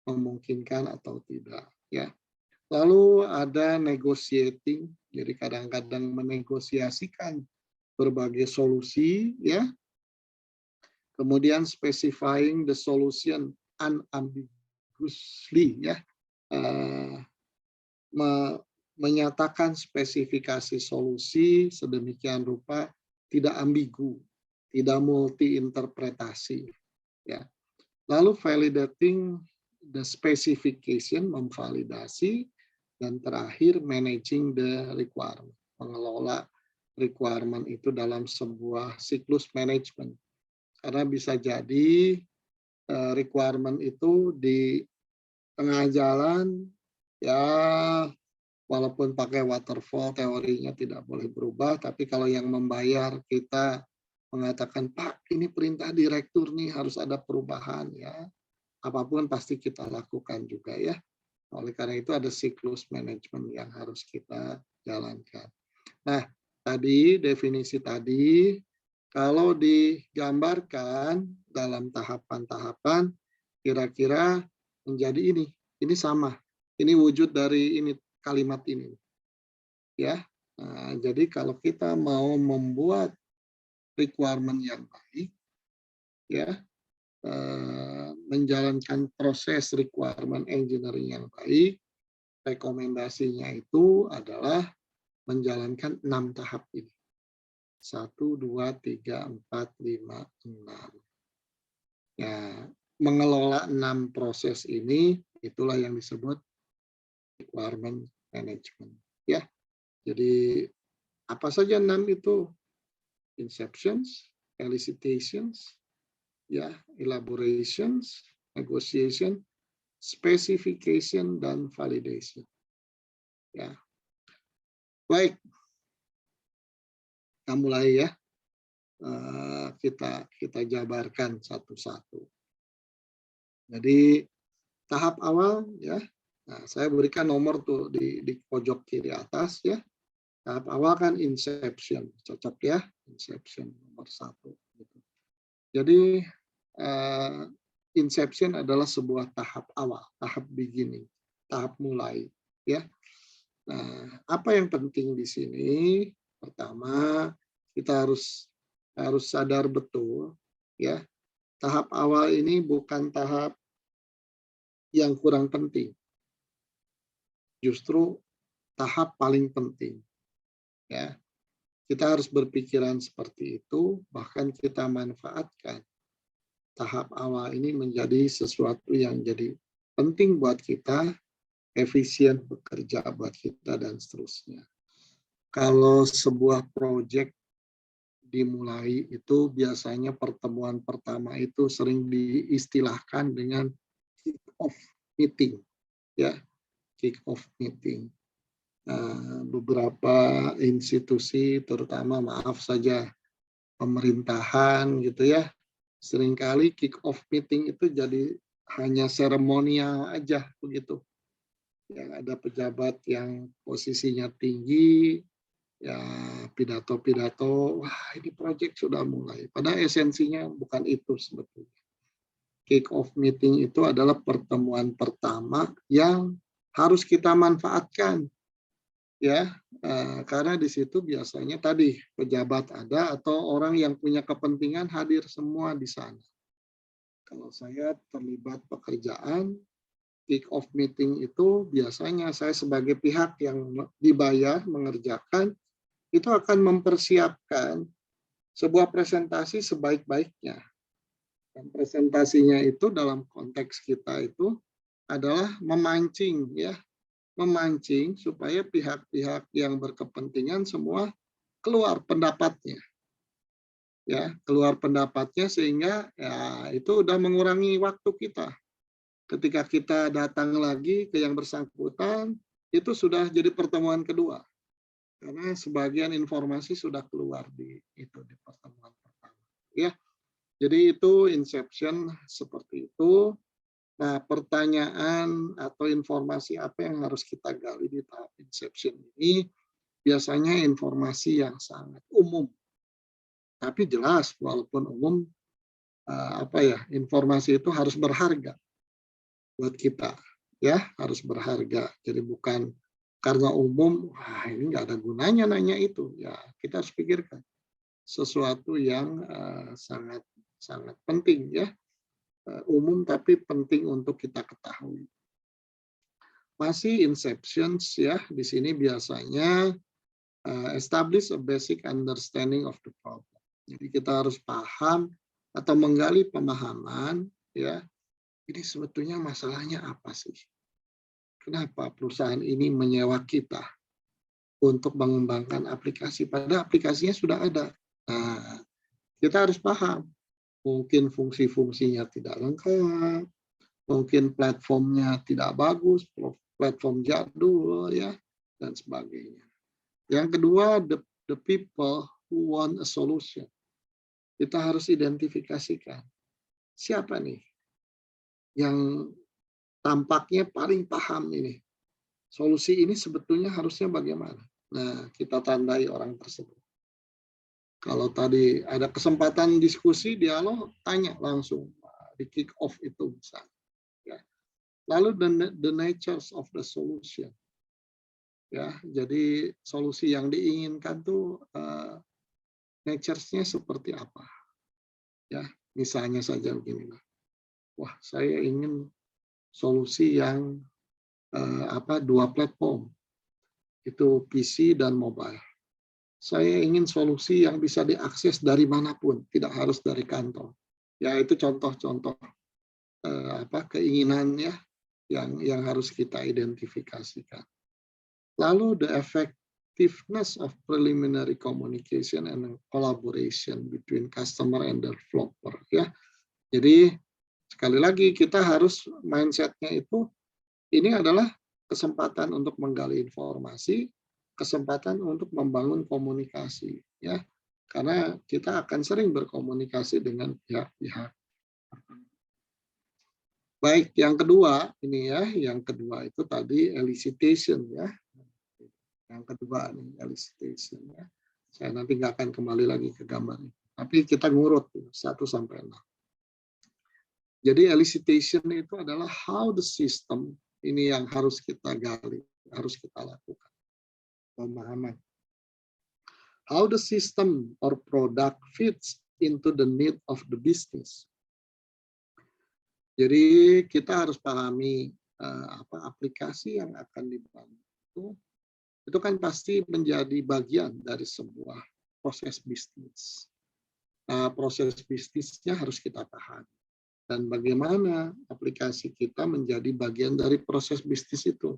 memungkinkan atau tidak. Ya, lalu ada negotiating, jadi kadang-kadang menegosiasikan berbagai solusi, ya. Kemudian specifying the solution unambiguously, ya. Menyatakan spesifikasi solusi sedemikian rupa tidak ambigu, tidak multi interpretasi. Ya. Lalu validating the specification, memvalidasi, dan terakhir managing the requirement, mengelola requirement itu dalam sebuah siklus manajemen. Karena bisa jadi requirement itu di tengah jalan ya walaupun pakai waterfall teorinya tidak boleh berubah, tapi kalau yang membayar kita mengatakan, Pak, ini perintah direktur nih harus ada perubahan ya. Apapun pasti kita lakukan juga ya. Oleh karena itu ada siklus manajemen yang harus kita jalankan. Nah, tadi definisi tadi kalau digambarkan dalam tahapan-tahapan kira-kira menjadi ini sama. Ini wujud dari ini kalimat ini. Ya. Nah, jadi kalau kita mau membuat requirement yang baik ya, menjalankan proses requirement engineering yang baik, rekomendasinya itu adalah menjalankan 6 tahap ini. 1, 2, 3, 4, 5, 6. Ya, mengelola 6 proses ini, itulah yang disebut requirement management. Ya, jadi apa saja 6 itu? Inceptions, elicitations, ya, elaborations, negotiation, specification, dan validation. Ya, baik, kita mulai ya. Kita jabarkan satu-satu. Jadi tahap awal ya. Nah, saya berikan nomor tuh di pojok kiri atas ya. Tahap awal kan inception, cocok ya, inception nomor 1. Gitu. Jadi inception adalah sebuah tahap awal, tahap beginning, tahap mulai, ya. Nah, apa yang penting di sini? Pertama, kita harus sadar betul, ya. Tahap awal ini bukan tahap yang kurang penting, justru tahap paling penting, ya. Kita harus berpikiran seperti itu, bahkan kita manfaatkan tahap awal ini menjadi sesuatu yang jadi penting buat kita, efisien bekerja buat kita, dan seterusnya. Kalau sebuah proyek dimulai itu biasanya pertemuan pertama itu sering diistilahkan dengan kick off meeting, ya, kick off meeting. Beberapa institusi, terutama maaf saja pemerintahan gitu ya, seringkali kick off meeting itu jadi hanya seremonial aja begitu. Yang ada pejabat yang posisinya tinggi, ya pidato-pidato, wah ini proyek sudah mulai. Padahal esensinya bukan itu sebetulnya. Kick off meeting itu adalah pertemuan pertama yang harus kita manfaatkan, ya, karena di situ biasanya tadi pejabat ada atau orang yang punya kepentingan hadir semua di sana. Kalau saya terlibat pekerjaan, kick off meeting itu biasanya saya sebagai pihak yang dibayar mengerjakan itu akan mempersiapkan sebuah presentasi sebaik-baiknya. Dan presentasinya itu dalam konteks kita itu adalah memancing, ya, memancing supaya pihak-pihak yang berkepentingan semua keluar pendapatnya, ya, keluar pendapatnya sehingga ya itu udah mengurangi waktu kita. Ketika kita datang lagi ke yang bersangkutan, itu sudah jadi pertemuan kedua. Karena sebagian informasi sudah keluar di pertemuan pertama, ya. Jadi itu inception seperti itu. Nah, pertanyaan atau informasi apa yang harus kita gali di tahap inception ini? Biasanya informasi yang sangat umum, tapi jelas walaupun umum, informasi itu harus berharga buat kita, ya, harus berharga. Jadi bukan karena umum, wah ini nggak ada gunanya nanya itu. Ya, kita harus pikirkan sesuatu yang sangat sangat penting, ya, umum tapi penting untuk kita ketahui. Masih inceptions, ya, di sini biasanya establish a basic understanding of the problem. Jadi kita harus paham atau menggali pemahaman, ya, ini sebetulnya masalahnya apa sih? Kenapa perusahaan ini menyewa kita untuk mengembangkan aplikasi, padahal aplikasinya sudah ada. Nah, kita harus paham. Mungkin fungsi-fungsinya tidak lengkap, mungkin platformnya tidak bagus, platform jadul, ya, dan sebagainya. Yang kedua, the people who want a solution. Kita harus identifikasikan siapa nih yang tampaknya paling paham ini. Solusi ini sebetulnya harusnya bagaimana? Nah, kita tandai orang tersebut. Kalau tadi ada kesempatan diskusi, dialog, tanya langsung di kick off itu misalnya. Ya. Lalu the natures of the solution. Ya, jadi solusi yang diinginkan tuh nature-nya seperti apa? Ya, misalnya saja begini. Wah, saya ingin solusi yang dua platform. Itu PC dan mobile. Saya ingin solusi yang bisa diakses dari manapun, tidak harus dari kantor. Ya, itu contoh-contoh keinginan, ya, yang harus kita identifikasikan. Lalu the effectiveness of preliminary communication and collaboration between customer and developer, ya. Jadi sekali lagi kita harus mindsetnya itu ini adalah kesempatan untuk menggali informasi, kesempatan untuk membangun komunikasi, ya. Karena kita akan sering berkomunikasi dengan pihak-pihak. Baik, yang kedua ini, ya, yang kedua itu tadi elicitation, ya. Yang kedua nih, elicitation ya. Saya nanti nggak akan kembali lagi ke gambar ini. Tapi kita ngurut 1 sampai 6. Jadi elicitation itu adalah how the system, ini yang harus kita gali, harus kita lakukan. Pemahaman. How the system or product fits into the need of the business. Jadi kita harus pahami aplikasi yang akan dibantu itu kan pasti menjadi bagian dari sebuah proses bisnis. Proses bisnisnya harus kita pahami. Dan bagaimana aplikasi kita menjadi bagian dari proses bisnis itu.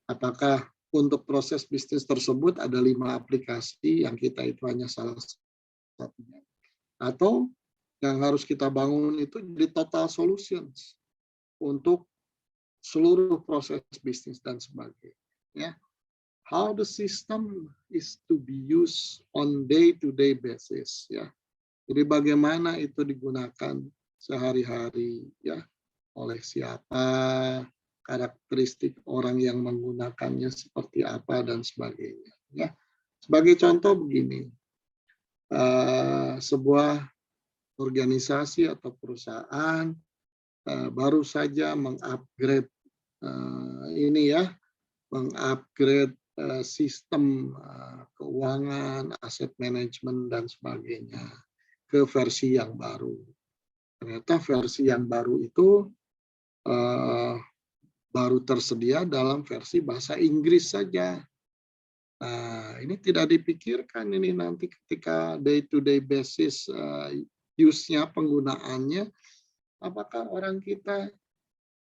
Apakah untuk proses bisnis tersebut ada 5 aplikasi yang kita itu hanya salah satunya. Atau yang harus kita bangun itu di total solutions untuk seluruh proses bisnis dan sebagainya. Ya. How the system is to be used on day-to-day basis. Ya. Jadi bagaimana itu digunakan sehari-hari ya oleh siapa, karakteristik orang yang menggunakannya seperti apa dan sebagainya. Ya. Sebagai contoh begini, sebuah organisasi atau perusahaan baru saja mengupgrade mengupgrade sistem keuangan, aset manajemen dan sebagainya ke versi yang baru. Ternyata versi yang baru itu baru tersedia dalam versi bahasa Inggris saja. Nah, ini tidak dipikirkan ini nanti ketika day-to-day basis use-nya, penggunaannya, apakah orang kita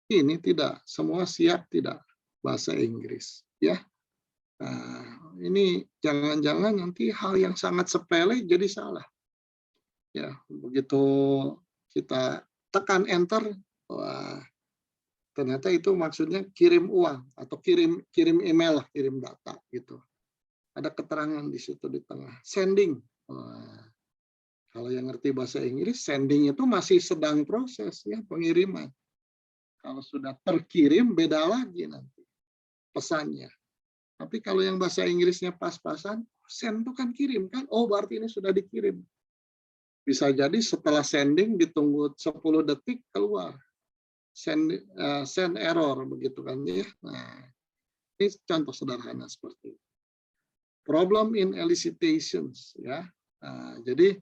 ini tidak semua siap tidak bahasa Inggris, ya? Nah, ini jangan-jangan nanti hal yang sangat sepele jadi salah. Ya, begitu kita tekan enter, wah, ternyata itu maksudnya kirim uang atau kirim email lah, kirim data gitu. Ada keterangan di situ di tengah. Sending. Wah, kalau yang ngerti bahasa Inggris, sending itu masih sedang proses ya pengiriman. Kalau sudah terkirim beda lagi nanti pesannya. Tapi kalau yang bahasa Inggrisnya pas-pasan, send itu kan kirim kan? Oh berarti ini sudah dikirim. Bisa jadi setelah sending ditunggu 10 detik keluar. Send error begitu kan ya. Nah, ini contoh sederhana seperti itu. Problem in elicitations ya. Nah, jadi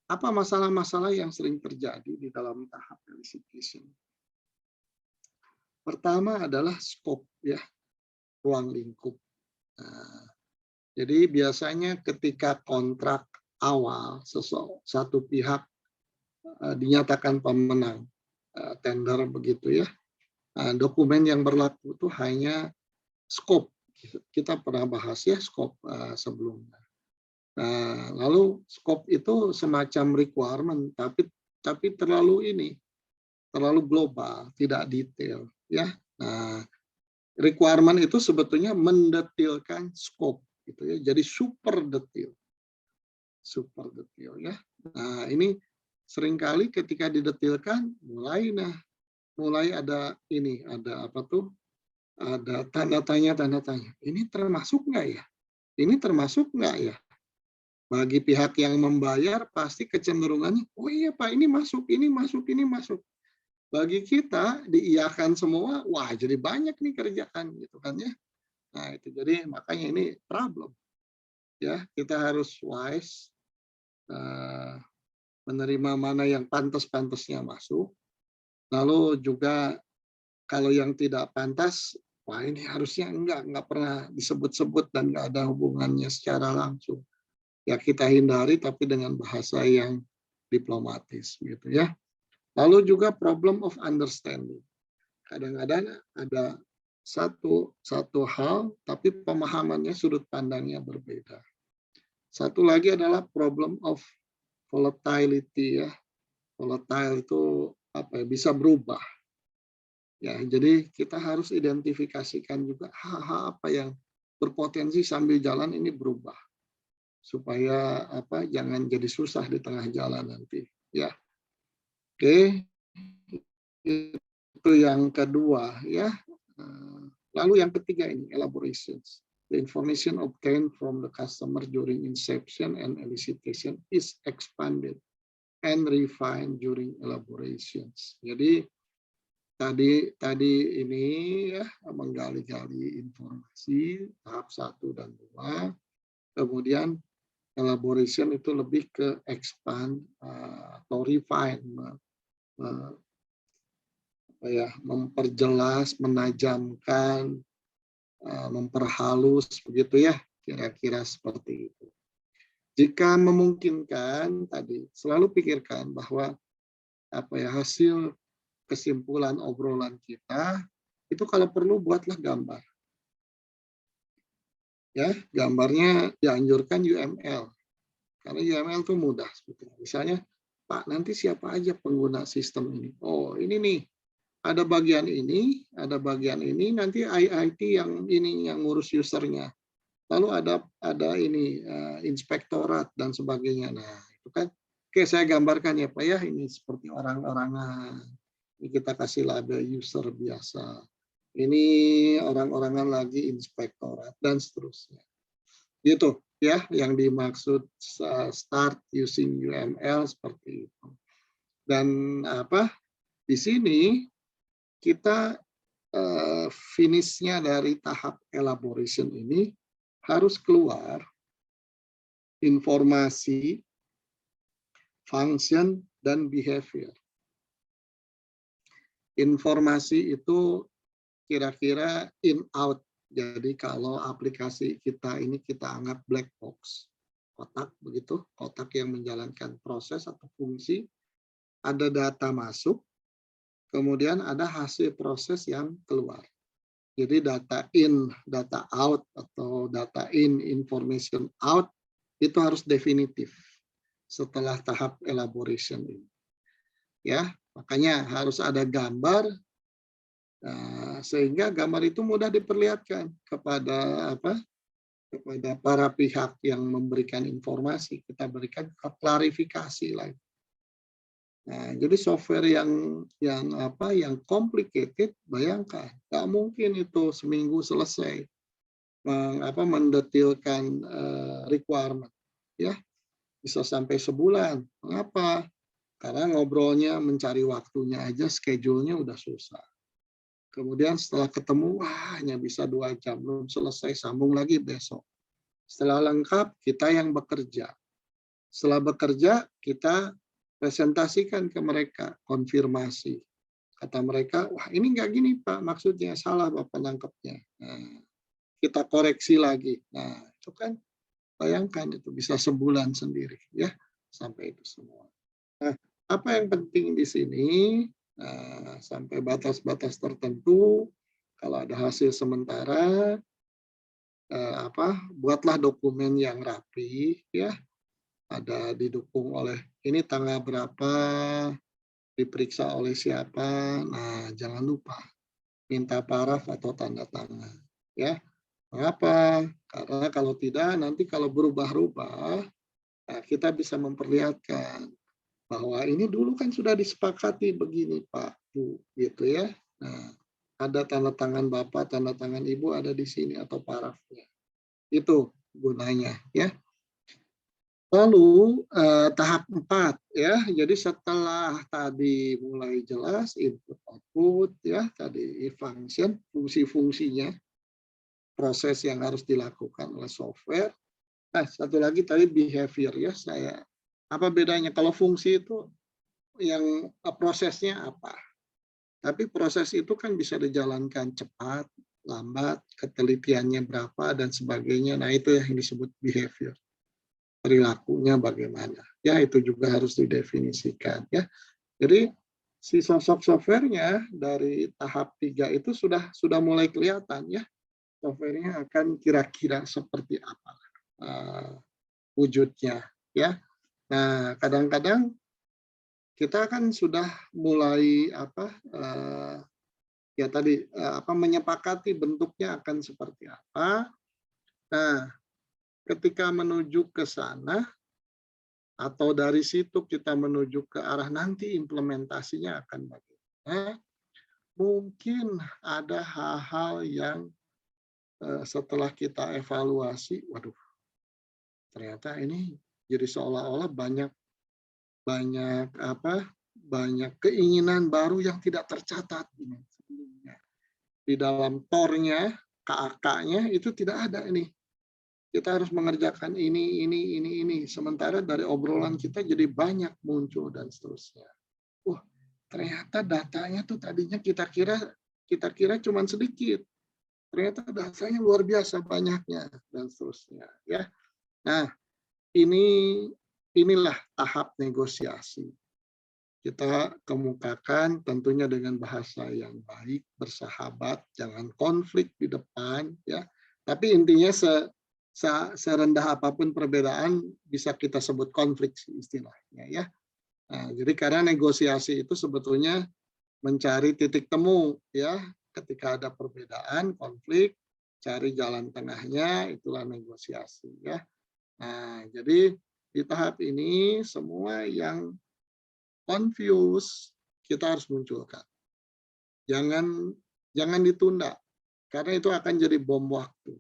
apa masalah-masalah yang sering terjadi di dalam tahap elicitation? Pertama adalah scope ya, ruang lingkup. Nah, jadi biasanya ketika kontrak awal satu pihak dinyatakan pemenang tender begitu ya, dokumen yang berlaku itu hanya scope. Kita pernah bahas ya scope sebelumnya. Nah, lalu scope itu semacam requirement, tapi terlalu global, tidak detail ya. Nah, requirement itu sebetulnya mendetilkan scope gitu ya. Jadi super detail ya. Nah, ini seringkali ketika didetilkan mulai ada apa tuh? Ada tanda tanya. Ini termasuk nggak ya? Ini termasuk nggak ya? Bagi pihak yang membayar pasti kecenderungannya, oh iya Pak, ini masuk. Bagi kita diiyakan semua, wah jadi banyak nih kerjaan gitu kan ya. Nah itu jadi makanya ini problem ya, kita harus wise menerima mana yang pantas-pantasnya masuk, lalu juga kalau yang tidak pantas, wah ini harusnya nggak pernah disebut-sebut dan nggak ada hubungannya secara langsung. Ya kita hindari tapi dengan bahasa yang diplomatis gitu ya. Lalu juga problem of understanding. Kadang-kadang ada satu hal tapi pemahamannya, sudut pandangnya berbeda. Satu lagi adalah problem of volatility ya. Volatile itu apa ya, bisa berubah. Ya, jadi kita harus identifikasikan juga hal-hal apa yang berpotensi sambil jalan ini berubah. Supaya apa jangan jadi susah di tengah jalan nanti ya. Oke, itu yang kedua ya. Lalu yang ketiga ini elaborations. The information obtained from the customer during inception and elicitation is expanded and refined during elaborations. Jadi tadi ini ya menggali-gali informasi tahap 1 dan 2, kemudian elaboration itu lebih ke expand atau refine, memperjelas, menajamkan, memperhalus begitu ya, kira-kira seperti itu. Jika memungkinkan tadi selalu pikirkan bahwa hasil kesimpulan obrolan kita itu kalau perlu buatlah gambar. Ya, gambarnya dianjurkan UML. Karena UML itu mudah sebetulnya. Misalnya, Pak, nanti siapa aja pengguna sistem ini? Oh, ini nih. Ada bagian ini, nanti IT yang ini yang ngurus usernya. Lalu ada ini inspektorat dan sebagainya. Nah, itu kan oke, saya gambarkan ya Pak ya, ini seperti orang-orangan. Ini kita kasih label user biasa. Ini orang-orangan lagi inspektorat dan seterusnya. Gitu ya yang dimaksud start using UML seperti itu. Dan di sini kita finishnya dari tahap elaboration ini harus keluar informasi, function, dan behavior. Informasi itu kira-kira in-out. Jadi kalau aplikasi kita ini kita anggap black box, kotak begitu, kotak yang menjalankan proses atau fungsi, ada data masuk, kemudian ada hasil proses yang keluar. Jadi data in, data out, atau data in, information out, itu harus definitif setelah tahap elaboration ini. Ya, makanya harus ada gambar, sehingga gambar itu mudah diperlihatkan kepada kepada para pihak yang memberikan informasi. Kita berikan klarifikasi lagi. Nah, jadi software yang complicated, bayangkan, nggak mungkin itu seminggu selesai mendetilkan requirement, ya bisa sampai sebulan. Mengapa? Karena ngobrolnya, mencari waktunya aja, schedule-nya udah susah. Kemudian setelah ketemu, hanya bisa 2 jam, belum selesai, sambung lagi besok. Setelah lengkap, kita yang bekerja. Setelah bekerja, kita presentasikan ke mereka, konfirmasi. Kata mereka, wah ini nggak gini Pak, maksudnya salah Bapak nangkepnya. Nah, kita koreksi lagi. Nah, itu kan bayangkan itu bisa sebulan sendiri ya sampai itu semua. Nah, apa yang penting di sini sampai batas-batas tertentu, kalau ada hasil sementara, buatlah dokumen yang rapi ya. Ada didukung oleh ini tanggal berapa, diperiksa oleh siapa. Nah, jangan lupa minta paraf atau tanda tangan. Ya, mengapa? Karena kalau tidak, nanti kalau berubah-ubah, kita bisa memperlihatkan bahwa ini dulu kan sudah disepakati begini Pak, Bu, gitu ya. Nah, ada tanda tangan Bapak, tanda tangan Ibu ada di sini atau parafnya. Itu gunanya, ya. Lalu tahap 4 ya, jadi setelah tadi mulai jelas input output ya, tadi function, fungsi-fungsinya, proses yang harus dilakukan oleh software. Nah, satu lagi tadi behavior ya, apa bedanya kalau fungsi itu yang prosesnya apa? Tapi proses itu kan bisa dijalankan cepat, lambat, ketelitiannya berapa dan sebagainya. Nah, itu yang disebut behavior. Perilakunya bagaimana, ya itu juga harus didefinisikan ya. Jadi si sosok softwarenya dari tahap 3 itu sudah mulai kelihatan ya, softwarenya akan kira-kira seperti apa wujudnya ya. Nah, kadang-kadang kita kan sudah mulai menyepakati bentuknya akan seperti apa. Nah, ketika menuju ke sana, atau dari situ kita menuju ke arah nanti implementasinya akan bagaimana, mungkin ada hal-hal yang setelah kita evaluasi, waduh, ternyata ini jadi seolah-olah banyak banyak apa banyak keinginan baru yang tidak tercatat ini sebelumnya. Di dalam tornya, KAK-nya itu tidak ada ini. Kita harus mengerjakan ini. Sementara dari obrolan kita jadi banyak muncul dan seterusnya. Wah, ternyata datanya tuh tadinya kita kira cuma sedikit. Ternyata datanya luar biasa banyaknya dan seterusnya. Ya, nah inilah tahap negosiasi. Kita kemukakan tentunya dengan bahasa yang baik, bersahabat, jangan konflik di depan, ya. Tapi intinya serendah apapun perbedaan bisa kita sebut konflik istilahnya, ya. Nah, jadi karena negosiasi itu sebetulnya mencari titik temu, ya. Ketika ada perbedaan, konflik, cari jalan tengahnya, itulah negosiasi, ya. Nah, jadi di tahap ini semua yang confuse kita harus munculkan. Jangan ditunda karena itu akan jadi bom waktu.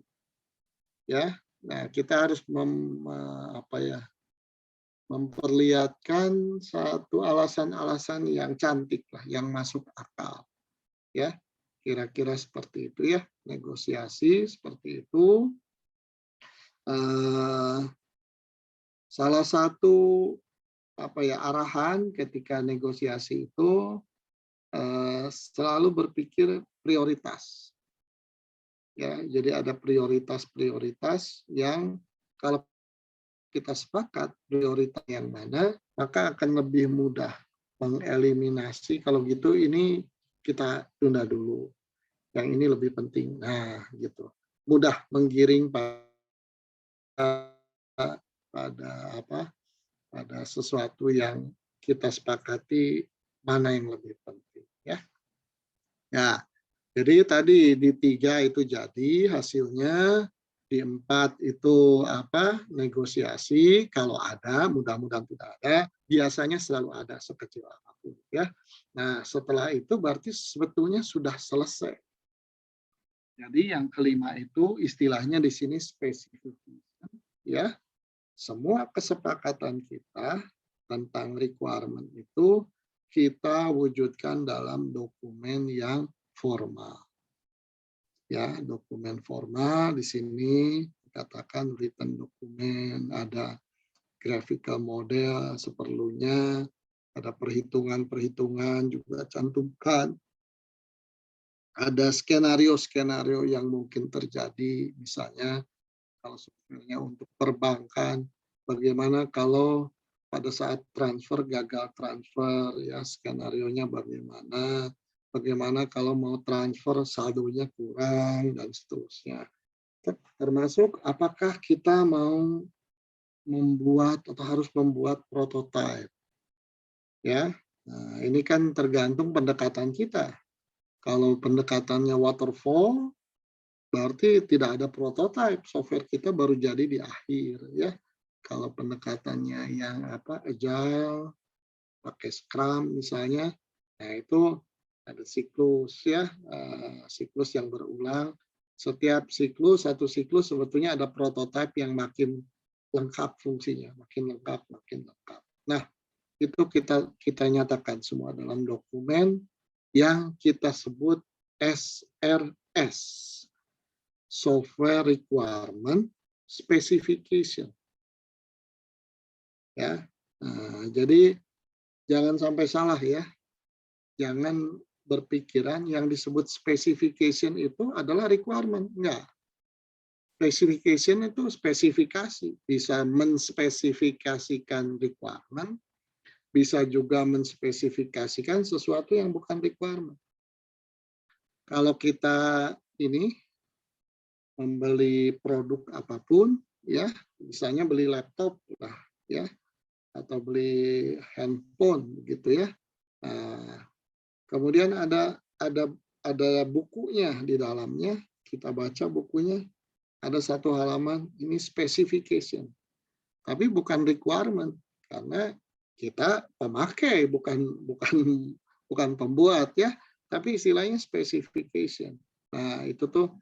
Ya. Nah, kita harus memperlihatkan satu alasan-alasan yang cantik lah, yang masuk akal. Ya. Kira-kira seperti itu ya, negosiasi seperti itu. Salah satu arahan ketika negosiasi itu selalu berpikir prioritas. Ya, jadi ada prioritas-prioritas yang kalau kita sepakat prioritas yang mana, maka akan lebih mudah mengeliminasi. Kalau gitu ini kita tunda dulu. Yang ini lebih penting. Nah, gitu. Mudah menggiring pada sesuatu yang kita sepakati mana yang lebih penting, ya. Ya, jadi tadi di 3 itu jadi hasilnya, di 4 itu negosiasi, kalau ada, mudah-mudahan tidak ada, biasanya selalu ada sekecil apapun, ya. Nah, setelah itu berarti sebetulnya sudah selesai. Jadi yang kelima itu istilahnya di sini specification, ya. Semua kesepakatan kita tentang requirement itu kita wujudkan dalam dokumen yang formal. Ya, dokumen formal di sini dikatakan written dokumen, ada graphical model seperlunya, ada perhitungan-perhitungan juga cantumkan. Ada skenario-skenario yang mungkin terjadi, misalnya kalau software-nya untuk perbankan, bagaimana kalau pada saat transfer gagal transfer, ya skenario-nya bagaimana kalau mau transfer saldonya kurang dan seterusnya. Termasuk apakah kita mau membuat atau harus membuat prototipe, ya. Nah, ini kan tergantung pendekatan kita. Kalau pendekatannya waterfall, berarti tidak ada prototipe, software kita baru jadi di akhir, ya. Kalau pendekatannya yang agile, pakai Scrum misalnya, nah itu ada siklus, ya, siklus yang berulang. Setiap siklus, satu siklus sebetulnya ada prototipe yang makin lengkap fungsinya, makin lengkap. Nah, itu kita nyatakan semua dalam dokumen yang kita sebut SRS. Software Requirement Specification. Ya, nah, jadi jangan sampai salah ya. Jangan berpikiran yang disebut specification itu adalah requirement. Enggak. Specification itu spesifikasi. Bisa menspesifikasikan requirement, bisa juga menspesifikasikan sesuatu yang bukan requirement. Kalau kita ini membeli produk apapun, ya, misalnya beli laptop lah, ya, atau beli handphone, gitu ya. Nah, kemudian ada bukunya di dalamnya, kita baca bukunya, ada satu halaman ini specification, tapi bukan requirement karena kita pemakai, bukan pembuat, ya, tapi istilahnya specification. Nah, itu tuh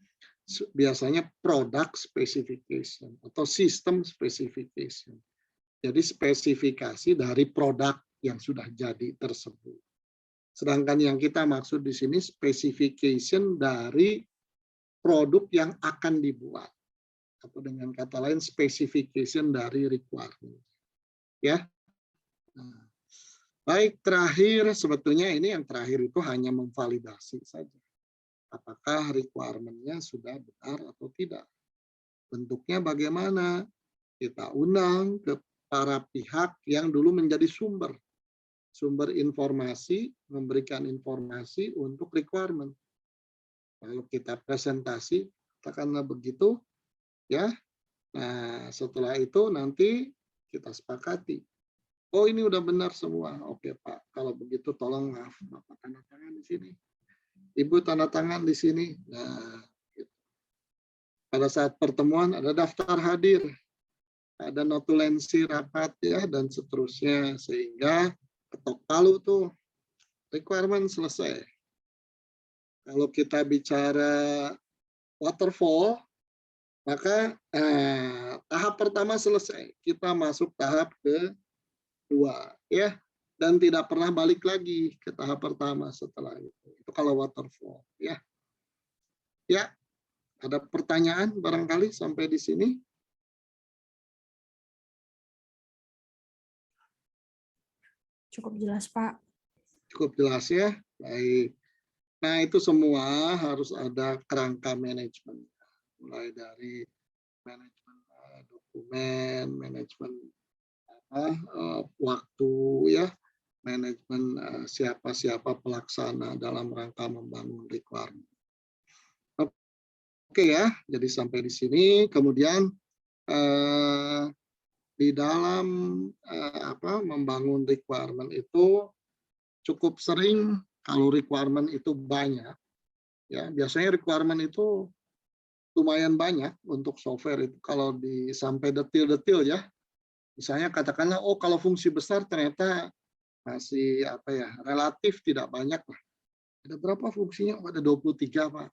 biasanya product specification atau system specification. Jadi spesifikasi dari produk yang sudah jadi tersebut. Sedangkan yang kita maksud di sini specification dari produk yang akan dibuat. Atau dengan kata lain specification dari requirement. Ya. Nah, baik, terakhir sebetulnya ini yang terakhir itu hanya memvalidasi saja. Apakah requirement-nya sudah benar atau tidak. Bentuknya bagaimana? Kita undang ke para pihak yang dulu menjadi sumber informasi, memberikan informasi untuk requirement. Lalu kita presentasi, katakanlah begitu, ya. Nah, setelah itu nanti kita sepakati. Oh, ini udah benar semua. Oke, Pak. Kalau begitu tolong maaf, Bapak tanda tangan di sini. Ibu tanda tangan di sini. Nah, gitu. Pada saat pertemuan ada daftar hadir, ada notulensi rapat ya dan seterusnya sehingga ketok palu tuh requirement selesai. Kalau kita bicara waterfall, maka tahap pertama selesai. Kita masuk tahap kedua, ya, dan tidak pernah balik lagi ke tahap pertama setelah itu. Itu kalau waterfall, ya. Ya, ada pertanyaan barangkali sampai di sini? Cukup jelas, Pak. Cukup jelas ya. Baik. Nah, itu semua harus ada kerangka manajemen. Mulai dari manajemen dokumen, manajemen waktu ya, manajemen siapa-siapa pelaksana dalam rangka membangun requirement. Oke ya, jadi sampai di sini. Kemudian di dalam membangun requirement itu cukup sering kalau requirement itu banyak, ya biasanya requirement itu lumayan banyak untuk software itu kalau sampai detil-detil ya. Misalnya katakanlah, oh kalau fungsi besar ternyata masih relatif tidak banyak lah. Ada berapa fungsinya? Oh, ada 23 Pak.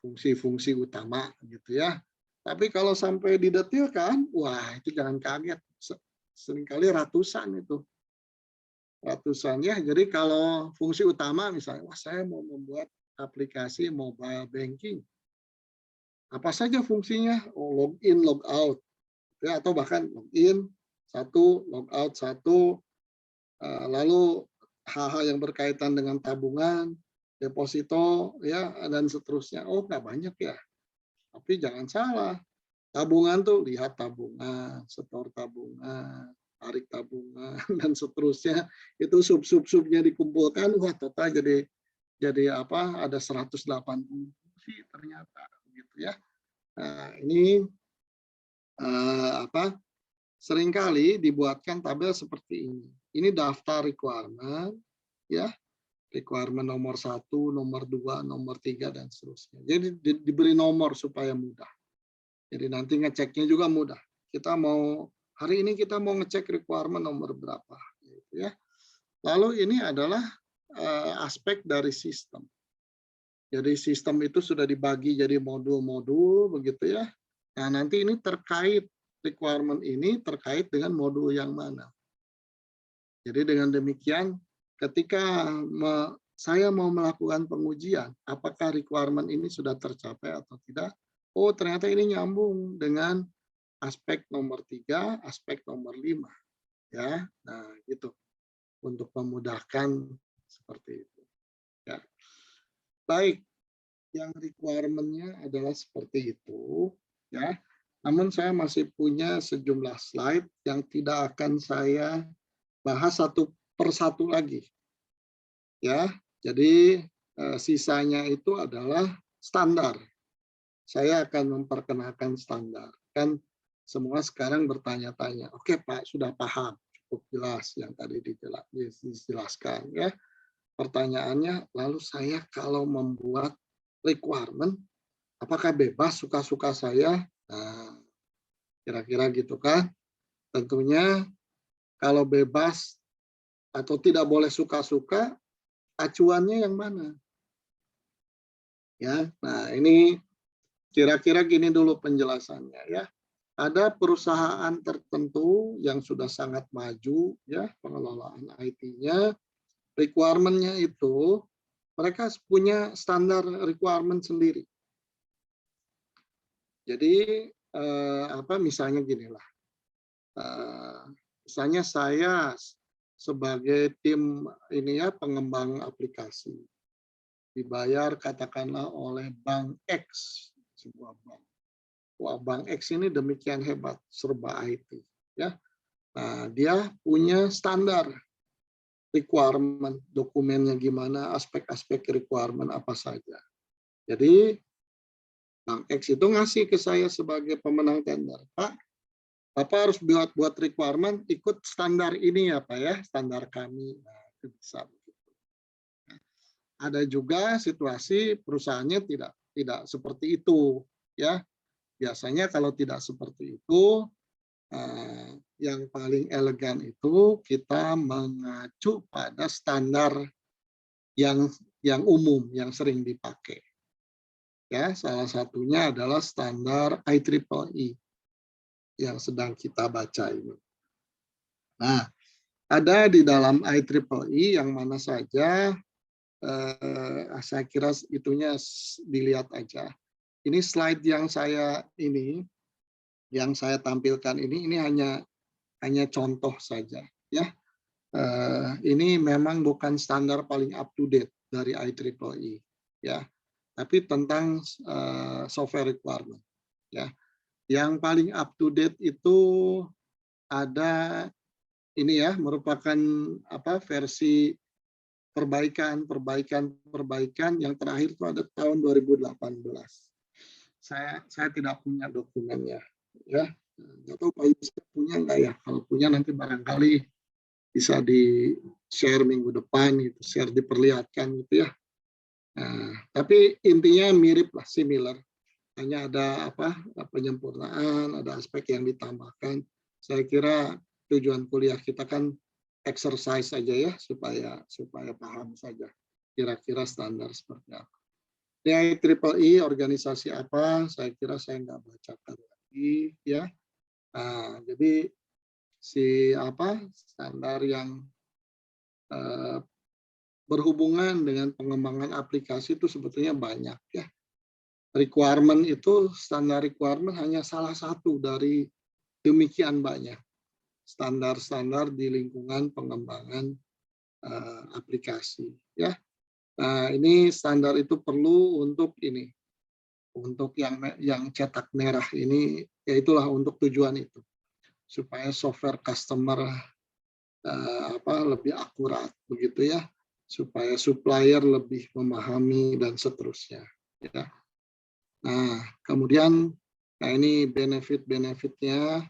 Fungsi-fungsi utama gitu ya. Tapi kalau sampai didetilkan, wah itu jangan kaget. Seringkali ratusan itu. Ratusan ya. Jadi kalau fungsi utama misalnya, wah saya mau membuat aplikasi mobile banking. Apa saja fungsinya? Oh, login, logout. Ya, atau bahkan login satu, logout satu, lalu hal-hal yang berkaitan dengan tabungan, deposito, ya dan seterusnya. Oh, nggak banyak ya. Tapi jangan salah, tabungan tuh lihat tabungan, setor tabungan, tarik tabungan dan seterusnya. Itu sub-subnya dikumpulkan, wah total jadi ada 180 fungsi ternyata gitu ya. Nah, ini seringkali dibuatkan tabel seperti ini. Ini daftar requirement ya. Requirement nomor 1, nomor 2, nomor 3, dan seterusnya. Jadi diberi nomor supaya mudah. Jadi nanti ngeceknya juga mudah. Kita mau, hari ini kita mau ngecek requirement nomor berapa. Gitu ya. Lalu ini adalah aspek dari sistem. Jadi sistem itu sudah dibagi jadi modul-modul, begitu ya. Nah nanti ini terkait, requirement ini terkait dengan modul yang mana. Jadi dengan demikian, ketika saya mau melakukan pengujian, apakah requirement ini sudah tercapai atau tidak? Oh, ternyata ini nyambung dengan aspek nomor 3, aspek nomor 5. Ya, nah gitu. Untuk memudahkan seperti itu. Ya. Baik, yang requirement-nya adalah seperti itu. Ya. Namun saya masih punya sejumlah slide yang tidak akan saya bahas satu persatu lagi. Ya, jadi sisanya itu adalah standar. Saya akan memperkenalkan standar. Kan semua sekarang bertanya-tanya, oke Pak, sudah paham, cukup jelas yang tadi dijelaskan ya. Pertanyaannya, lalu saya kalau membuat requirement, apakah bebas suka-suka saya? Nah, kira-kira gitu kan. Tentunya kalau bebas atau tidak boleh suka-suka, acuannya yang mana? Ya, nah ini kira-kira gini dulu penjelasannya ya. Ada perusahaan tertentu yang sudah sangat maju ya pengelolaan IT-nya, requirement-nya itu mereka punya standar requirement sendiri. Jadi misalnya gini lah, misalnya saya sebagai tim ini ya pengembang aplikasi dibayar katakanlah oleh Bank X, sebuah bank. Wah, Bank X ini demikian hebat, serba IT. Ya. Nah, dia punya standar requirement, dokumennya gimana, aspek-aspek requirement apa saja. Jadi, Bank X itu ngasih ke saya sebagai pemenang tender. Pak, Bapak harus buat requirement, ikut standar ini ya Pak ya, standar kami. Nah, itu bisa. Ada juga situasi perusahaannya tidak seperti itu. Ya, biasanya kalau tidak seperti itu, yang paling elegan itu kita mengacu pada standar yang umum yang sering dipakai. Ya, salah satunya adalah standar IEEE yang sedang kita baca ini. Nah, ada di dalam IEEE yang mana saja saya kira itunya dilihat aja. Ini slide yang saya tampilkan ini hanya contoh saja ya. Ini memang bukan standar paling up to date dari IEEE ya, tapi tentang software requirement ya. Yang paling up to date itu ada ini ya, merupakan versi perbaikan yang terakhir itu ada tahun 2018. Saya tidak punya dokumennya ya. Nggak tahu Pak Yusuf punya nggak ya? Kalau punya nanti barangkali bisa di share minggu depan gitu, share diperlihatkan gitu ya. Nah, tapi intinya mirip lah, similar. Hanya ada penyempurnaan, ada aspek yang ditambahkan. Saya kira tujuan kuliah kita kan exercise saja ya, supaya paham saja kira-kira standar seperti apa. IEEE organisasi apa? Saya kira saya nggak bacakan lagi ya. Nah, jadi standar yang berhubungan dengan pengembangan aplikasi itu sebetulnya banyak ya. Requirement itu, standar requirement hanya salah satu dari demikian banyak standar-standar di lingkungan pengembangan aplikasi ya. Nah, ini standar itu perlu untuk yang cetak merah ini, yaitulah untuk tujuan itu supaya software customer lebih akurat begitu ya, supaya supplier lebih memahami dan seterusnya ya. Nah, kemudian ini benefit-benefitnya,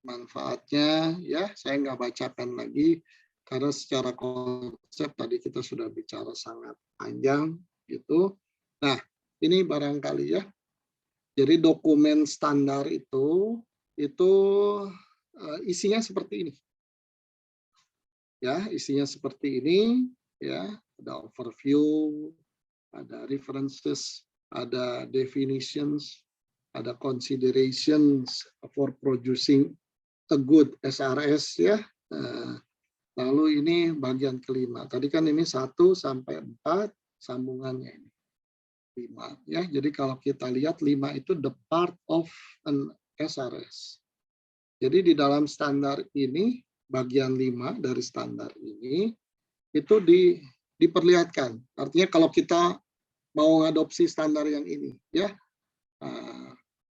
manfaatnya ya, saya nggak bacakan lagi karena secara konsep tadi kita sudah bicara sangat panjang gitu. Nah, ini barangkali ya. Jadi dokumen standar itu isinya seperti ini. Ya, isinya seperti ini ya, ada overview, ada references, ada definitions, ada considerations for producing a good SRS ya. Lalu ini bagian kelima. Tadi kan ini 1 sampai 4 sambungannya ini. 5 ya. Jadi kalau kita lihat 5 itu the part of an SRS. Jadi di dalam standar ini bagian 5 dari standar ini itu diperlihatkan. Artinya kalau kita mau mengadopsi standar yang ini ya.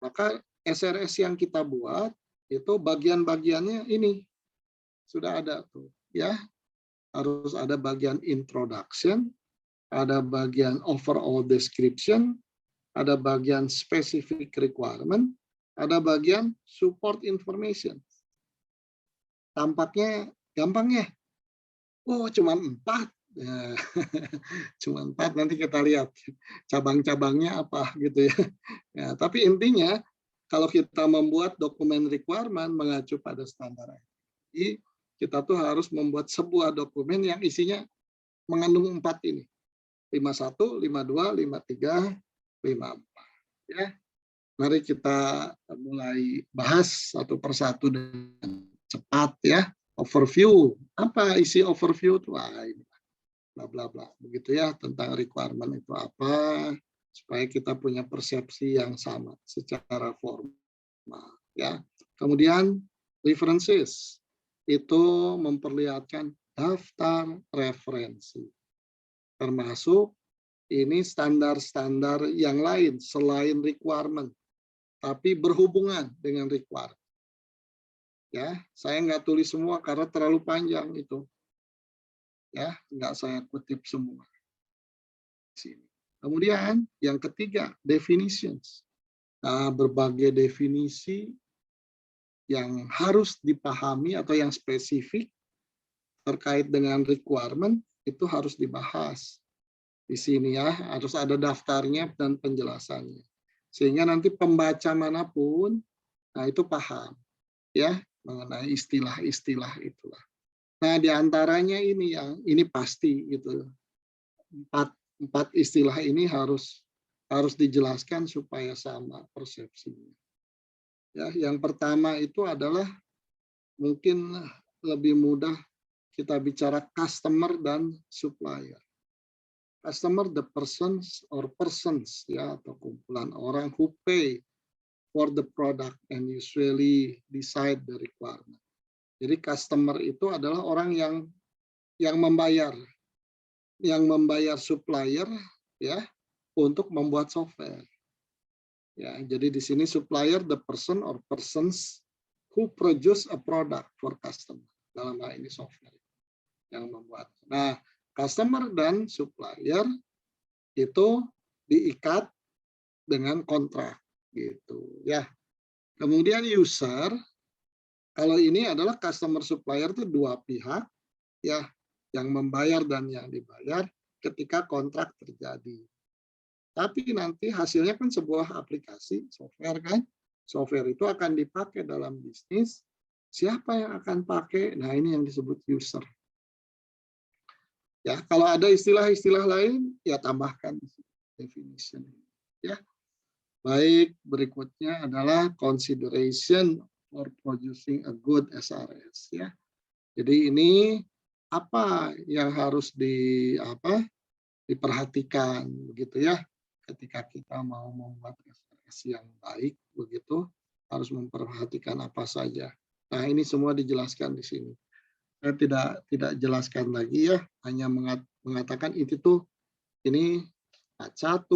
Maka SRS yang kita buat itu bagian-bagiannya ini sudah ada tuh ya. Harus ada bagian introduction, ada bagian overall description, ada bagian specific requirement, ada bagian support information. Tampaknya gampang ya. Oh, cuma 4. Ya, cuma 4, nanti kita lihat cabang-cabangnya apa gitu ya. Ya. Tapi intinya kalau kita membuat dokumen requirement mengacu pada standar IT, kita tuh harus membuat sebuah dokumen yang isinya mengandung 4 ini. 51, 52, 53, 54. Ya, mari kita mulai bahas satu persatu dengan cepat ya. Overview, apa isi overview itu? Ini bla bla bla, begitu ya, tentang requirement itu apa, supaya kita punya persepsi yang sama secara formal ya. Kemudian references itu memperlihatkan daftar referensi, termasuk ini standar-standar yang lain selain requirement, tapi berhubungan dengan requirement. Ya, saya nggak tulis semua karena terlalu panjang itu. Ya, nggak saya kutip semua. Sini. Kemudian yang ketiga, definitions. Nah, berbagai definisi yang harus dipahami atau yang spesifik terkait dengan requirement itu harus dibahas. Di sini ya, harus ada daftarnya dan penjelasannya. Sehingga nanti pembaca manapun, nah itu paham ya mengenai istilah-istilah itulah. Nah, diantaranya ini yang ini pasti gitu. Empat istilah ini harus dijelaskan supaya sama persepsinya. Ya, yang pertama itu adalah mungkin lebih mudah kita bicara customer dan supplier. Customer, the persons or persons ya, atau kumpulan orang who pay for the product and usually decide the requirement. Jadi customer itu adalah orang yang membayar supplier ya untuk membuat software. Ya, jadi di sini supplier the person or persons who produce a product for customer. Dalam hal ini software yang membuat. Nah, customer dan supplier itu diikat dengan kontrak gitu ya. Kemudian user, kalau ini adalah customer supplier itu dua pihak ya, yang membayar dan yang dibayar ketika kontrak terjadi. Tapi nanti hasilnya kan sebuah aplikasi software kan. Software itu akan dipakai dalam bisnis. Siapa yang akan pakai? Nah, ini yang disebut user. Ya, kalau ada istilah-istilah lain ya tambahkan definition. Ya. Baik, berikutnya adalah consideration for producing a good SRS ya. Jadi ini apa yang harus diperhatikan begitu ya ketika kita mau membuat SRS yang baik begitu, harus memperhatikan apa saja. Nah, ini semua dijelaskan di sini. Saya tidak jelaskan lagi ya, hanya mengatakan itu tuh ini 41,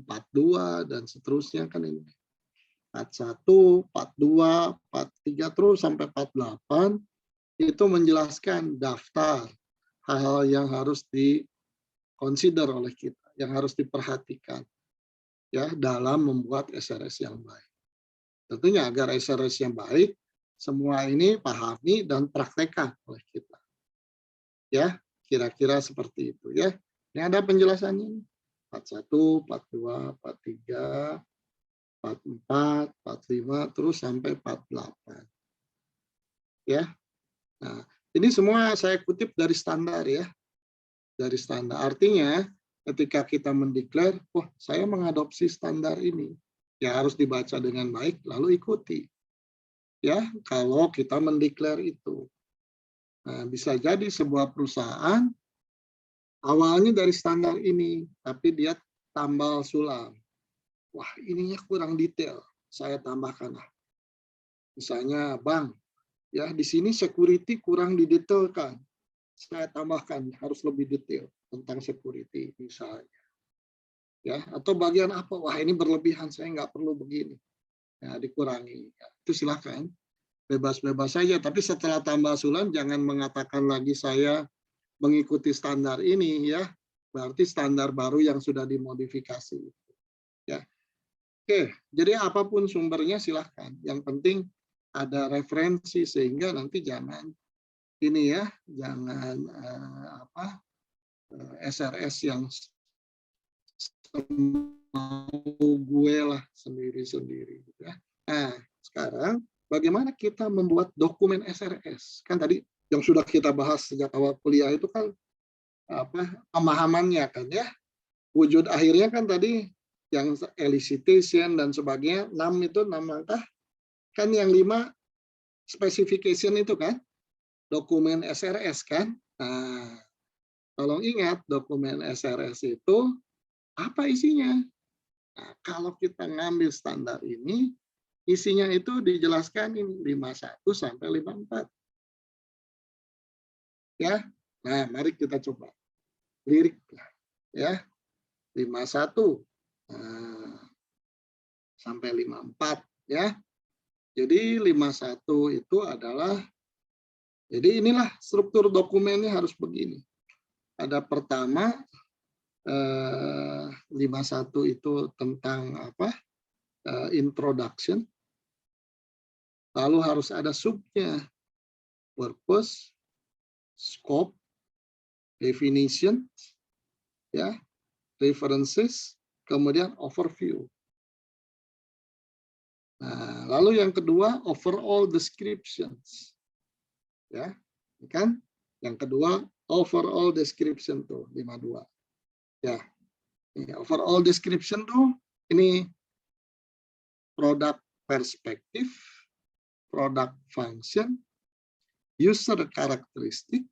42 dan seterusnya kan ini. 41, 42, 43 terus sampai 48 itu menjelaskan daftar hal-hal yang harus di-consider oleh kita, yang harus diperhatikan ya dalam membuat SRS yang baik. Tentunya agar SRS yang baik, semua ini pahami dan praktekkan oleh kita. Ya, kira-kira seperti itu ya. Ini ada penjelasannya. 41, 42, 43, 44, 45 terus sampai 48. Ya. Nah, ini semua saya kutip dari standar ya. Dari standar. Artinya ketika kita mendeklar, wah, saya mengadopsi standar ini. Ya harus dibaca dengan baik lalu ikuti. Ya, kalau kita mendeklar itu. Nah, bisa jadi sebuah perusahaan awalnya dari standar ini, tapi dia tambal sulam. Wah, ininya kurang detail. Saya tambahkan lah. Misalnya bank, ya di sini security kurang didetailkan. Saya tambahkan harus lebih detail tentang security misalnya. Ya, atau bagian apa? Wah, ini berlebihan, saya nggak perlu begini. Ya, dikurangi. Ya, itu silakan. Bebas-bebas saja, tapi setelah tambah sulam jangan mengatakan lagi saya mengikuti standar ini ya. Berarti standar baru yang sudah dimodifikasi. Ya. Oke, jadi apapun sumbernya silahkan. Yang penting ada referensi sehingga nanti jangan ini ya, jangan SRS yang mau gue lah sendiri-sendiri. Ya. Nah, sekarang bagaimana kita membuat dokumen SRS? Kan tadi yang sudah kita bahas sejak awal kuliah itu kan pemahamannya kan ya. wujud akhirnya kan tadi yang elicitation dan sebagainya, 6 itu 6 langkah, kan yang 5 specification itu kan, dokumen SRS kan. Nah, tolong ingat dokumen SRS itu apa isinya. Nah, kalau kita ngambil standar ini, isinya itu dijelaskan ini 51 sampai 54. Ya. Nah, mari kita coba lirik ya. 51 sampai 54 ya. Jadi 51 itu adalah, jadi inilah struktur dokumennya harus begini. Ada pertama 51 itu tentang apa? Introduction. Lalu harus ada subnya, purpose, scope, definition, ya, references, kemudian overview. Nah, lalu yang kedua overall descriptions, ya, kan? Yang kedua overall description tuh 52, ya. Ini overall description tuh ini product perspective, product function, user characteristic,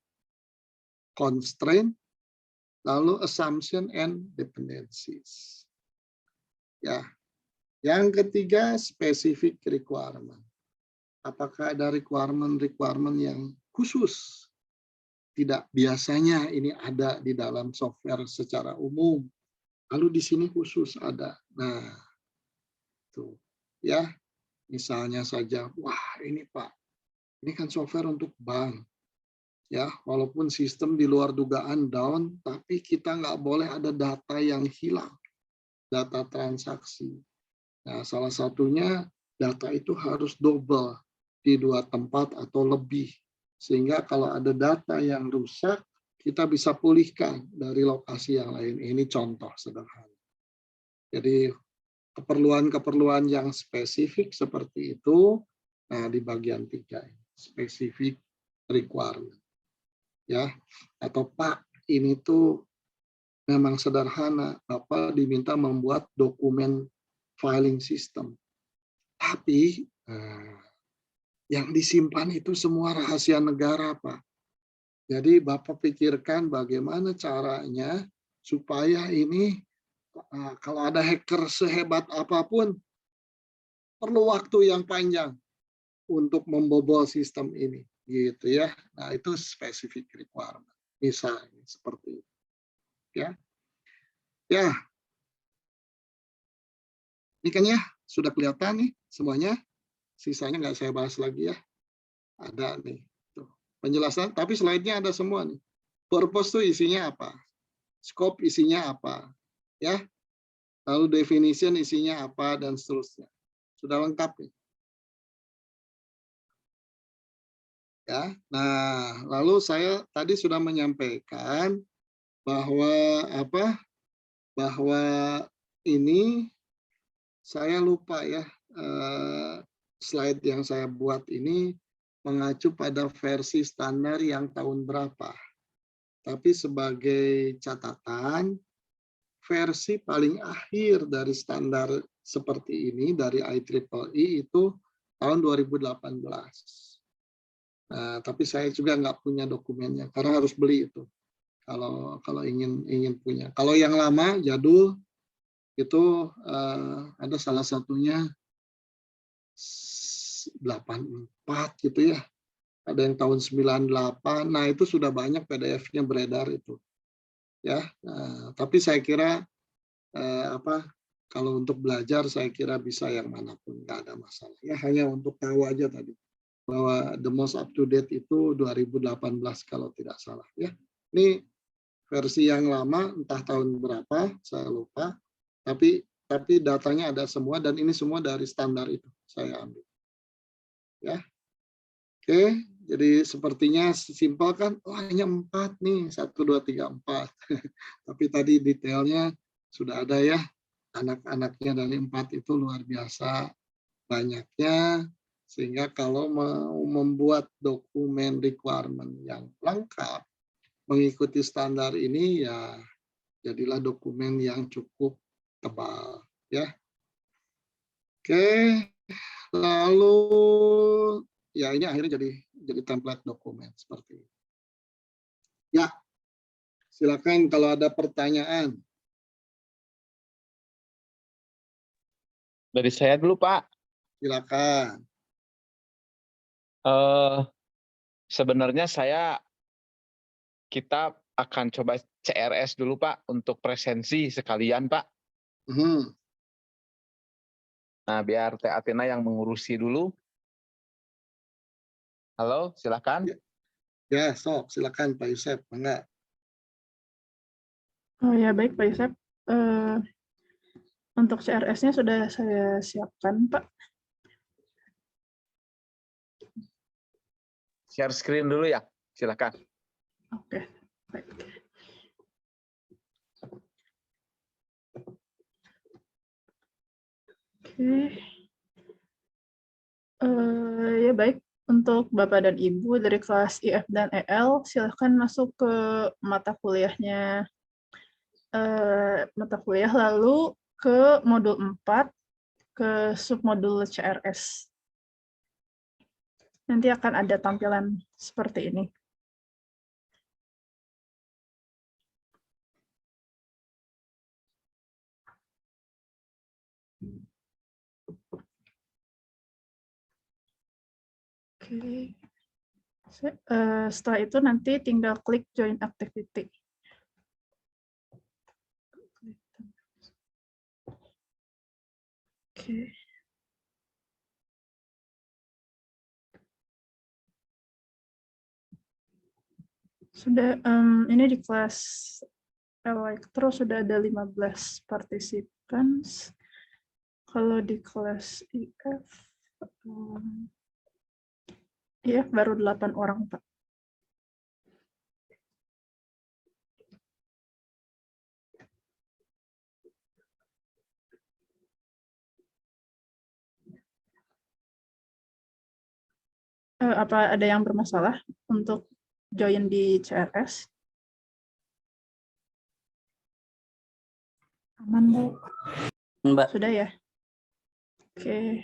constraint, lalu assumption and dependencies. Ya. Yang ketiga, specific requirement. Apakah ada requirement yang khusus? Tidak biasanya ini ada di dalam software secara umum. Lalu di sini khusus ada. Nah, tuh ya. Misalnya saja, wah ini Pak, ini kan software untuk bank. Ya, walaupun sistem di luar dugaan down, tapi kita nggak boleh ada data yang hilang, data transaksi. Nah, salah satunya data itu harus double di 2 tempat atau lebih. Sehingga kalau ada data yang rusak, kita bisa pulihkan dari lokasi yang lain. Ini contoh sederhana. Jadi keperluan-keperluan yang spesifik seperti itu, nah di bagian 3, specific requirement. Ya, atau Pak, ini tuh memang sederhana, Bapak diminta membuat dokumen filing system. Tapi yang disimpan itu semua rahasia negara, Pak. Jadi Bapak pikirkan bagaimana caranya supaya ini kalau ada hacker sehebat apapun, perlu waktu yang panjang untuk membobol sistem ini, gitu ya. Nah, itu specific requirement. Misalnya seperti itu. Ya. Ya. Ini kan ya, sudah kelihatan nih semuanya. Sisanya nggak saya bahas lagi ya. Ada nih. Tuh. Penjelasan, tapi slide-nya ada semua nih. Purpose tuh isinya apa? Scope isinya apa? Ya. Lalu definition isinya apa dan seterusnya. Sudah lengkap nih. Ya. Nah, lalu saya tadi sudah menyampaikan bahwa apa? Bahwa ini saya lupa ya, slide yang saya buat ini mengacu pada versi standar yang tahun berapa. Tapi sebagai catatan, versi paling akhir dari standar seperti ini dari IEEE itu tahun 2018. Nah, tapi saya juga nggak punya dokumennya karena harus beli itu. Kalau ingin punya. Kalau yang lama jadul itu ada salah satunya 84 gitu ya. Ada yang tahun 98. Nah, itu sudah banyak PDF-nya beredar itu. Ya. Nah, tapi saya kira kalau untuk belajar saya kira bisa yang manapun, nggak ada masalah. Ya, hanya untuk tahu aja tadi bahwa the most up to date itu 2018 kalau tidak salah ya. Ini versi yang lama entah tahun berapa saya lupa. Tapi datanya ada semua dan ini semua dari standar itu saya ambil. Ya. Oke, jadi sepertinya simpel kan? Oh, hanya 4 nih, 1, 2, 3, 4. Tapi tadi detailnya sudah ada ya. Anak-anaknya dari 4 itu luar biasa banyaknya. Sehingga kalau mau membuat dokumen requirement yang lengkap, mengikuti standar ini ya Jadilah dokumen yang cukup tebal, ya. Oke, lalu ya ini akhirnya jadi template dokumen seperti ini. Ya, silakan kalau ada pertanyaan. Dari saya dulu, Pak. Silakan. Sebenarnya kita akan coba CRS dulu, Pak, untuk presensi sekalian, Pak. Nah, biar Teh Athena yang mengurusi dulu. Halo, silakan. Ya, sok, silakan Pak Yusef. Enggak. Oh ya, baik Pak Yusef. Untuk CRS-nya sudah saya siapkan, Pak. Share screen dulu ya, silakan. Oke, baik. Oke. Ya baik, untuk Bapak dan Ibu dari kelas IF dan EL, silahkan masuk ke mata kuliahnya, mata kuliah lalu ke modul 4, ke submodul CRS. Nanti akan ada tampilan seperti ini. Oke. Setelah itu nanti tinggal klik join activity. Oke. Sudah, ini di kelas elektro sudah ada 15 partisipan. Kalau di kelas IF, ya baru 8 orang, Pak. Apa ada yang bermasalah untuk join di CRS? Aman, Bu? Mbak. Sudah ya? Oke.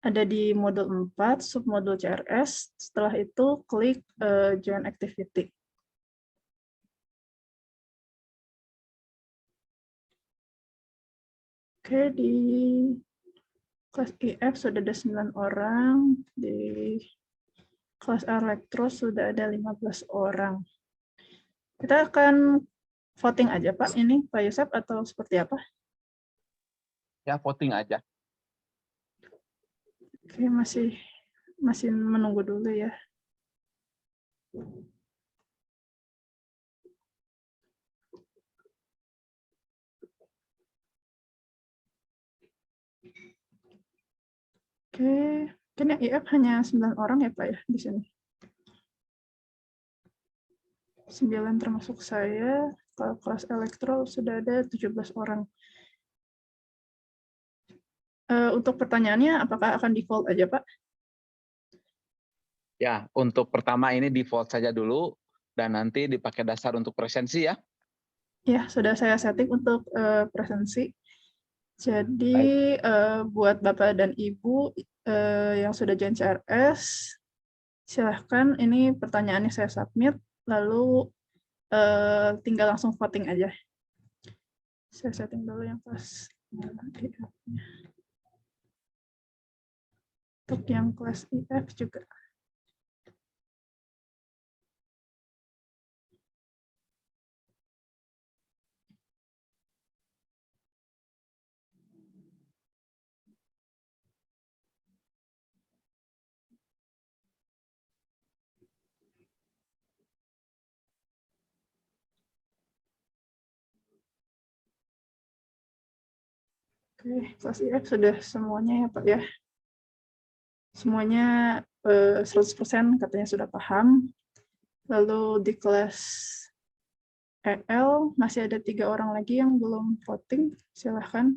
Ada di modul 4, submodul CRS. Setelah itu, klik join activity. Oke, di kelas IF sudah ada 9 orang, di kelas elektro sudah ada 15 orang. Kita akan voting aja, Pak, ini Pak Yusef, atau seperti apa? Ya, voting aja. Oke, masih menunggu dulu ya. Oke, kan yang IF hanya 9 orang ya, Pak, ya, di sini. 9 termasuk saya, kalau kelas elektro sudah ada 17 orang. Untuk pertanyaannya, apakah akan default aja, Pak? Ya, untuk pertama ini default saja dulu, dan nanti dipakai dasar untuk presensi ya. Ya, sudah saya setting untuk presensi. Jadi, buat Bapak dan Ibu yang sudah join CRS, silahkan ini pertanyaannya saya submit, lalu tinggal langsung voting aja. Saya setting dulu yang pas. Untuk yang kelas IF juga. Oke, kelas IF sudah semuanya ya, Pak, ya. Semuanya 100% katanya sudah paham. Lalu di kelas EL masih ada 3 orang lagi yang belum voting. Silahkan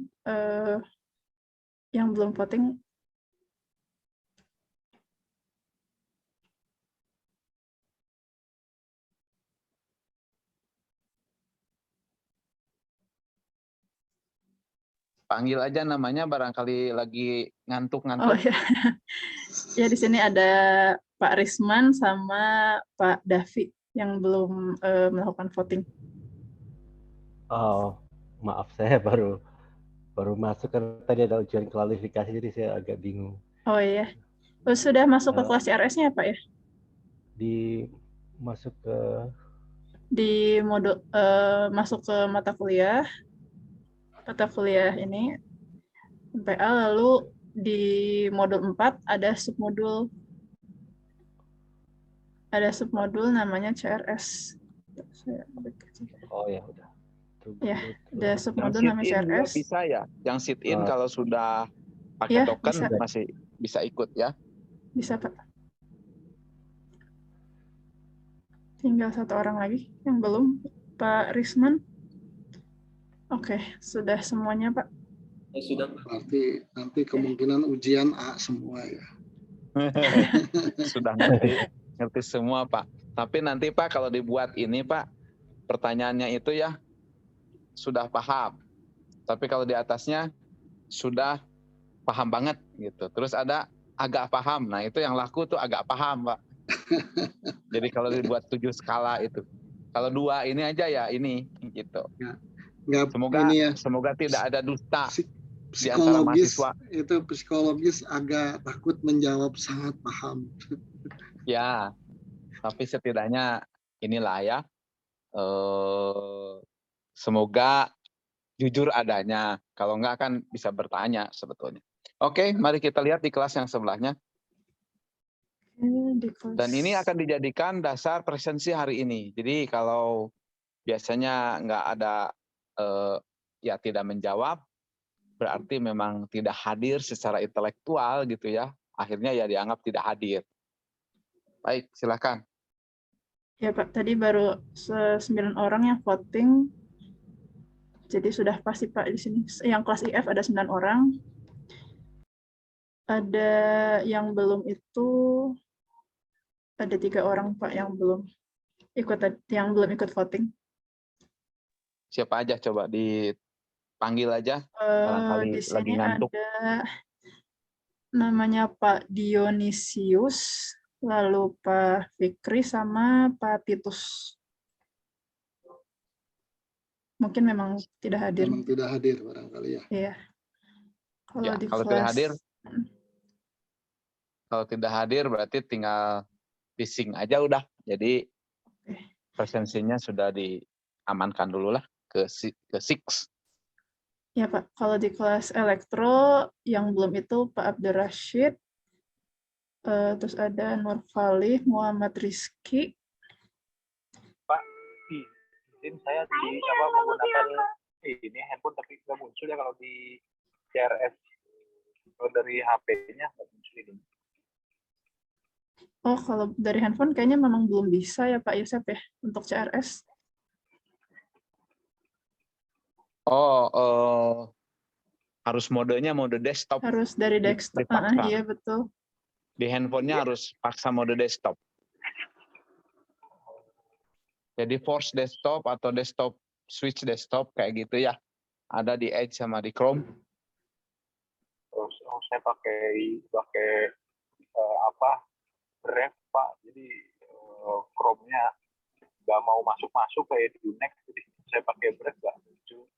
yang belum voting. Panggil aja namanya, barangkali lagi Oh ngantuk-ngantuk. ya, ya di sini ada Pak Risman sama Pak Davi yang belum melakukan voting. Oh, maaf saya baru masuk karena tadi ada ujian kualifikasi jadi saya agak bingung. Oh iya, sudah masuk ke Eh, kelas CRS-nya Pak ya? masuk ke Di modul masuk ke mata kuliah ini MPA, lalu di modul 4 ada submodul namanya CRS. oh ya udah. Ya, ada Yang submodul sit namanya in juga CRS. bisa ya. Yang sit in Oh. kalau sudah pakai Ya, token bisa. masih bisa ikut ya. Bisa Pak. Tinggal satu orang lagi yang belum, Pak Risman. Oke, sudah semuanya Pak. Sudah. Berarti nanti kemungkinan ujian A semua ya. Sudah ngerti semua Pak. Tapi nanti Pak kalau dibuat ini Pak, pertanyaannya itu ya sudah paham. Tapi kalau di atasnya sudah paham banget gitu. Terus ada agak paham. Nah, itu yang laku tuh agak paham, Pak. Jadi kalau dibuat 7 skala itu. Kalau 2 ini aja ya ini gitu. Nggak, ini ya, Semoga tidak ada dusta di antara psikologis mahasiswa. itu psikologis agak takut menjawab sangat paham. Ya. Tapi setidaknya inilah ya. Semoga jujur adanya. Kalau enggak kan bisa bertanya sebetulnya. Oke, mari kita lihat di kelas yang sebelahnya. Dan ini akan dijadikan dasar presensi hari ini. Jadi kalau biasanya nggak ada ya tidak menjawab, berarti memang tidak hadir secara intelektual gitu ya. Akhirnya ya dianggap tidak hadir. Baik, silakan. Ya Pak, tadi baru 9 orang yang voting. Jadi sudah pasti Pak di sini. Yang kelas IF ada 9 orang. Ada yang belum itu, ada 3 orang Pak yang belum ikut voting. Siapa aja coba dipanggil aja. Barangkali Di lagi sini ngantuk. ada namanya Pak Dionisius, lalu Pak Fikri sama Pak Titus. Mungkin memang tidak hadir. Memang tidak hadir barangkali ya. Iya. Kalau Ya, di kalau kelas tidak hadir berarti tinggal phishing aja udah. Jadi presensinya sudah diamankan dulu lah ke 6. ya Pak, kalau di kelas elektro yang belum itu Pak Abdul Rashid, terus ada Nur Falih, Muhammad Rizky. Pak, izin saya menggunakan ini handphone tapi nggak muncul ya kalau di CRS. Kalau dari HP-nya nggak muncul ini. Oh, kalau dari handphone kayaknya memang belum bisa ya Pak Yosep ya untuk CRS. Harus modenya mode desktop. Harus dari desktop. Dipaksa. Iya betul. Di handphonenya harus paksa mode desktop. Jadi force desktop atau desktop switch desktop kayak gitu ya. Ada di Edge sama di Chrome. Terus saya pakai Brave Pak. Jadi Chrome-nya nggak mau masuk kayak di Unex. Jadi saya pakai Brave nggak muncul.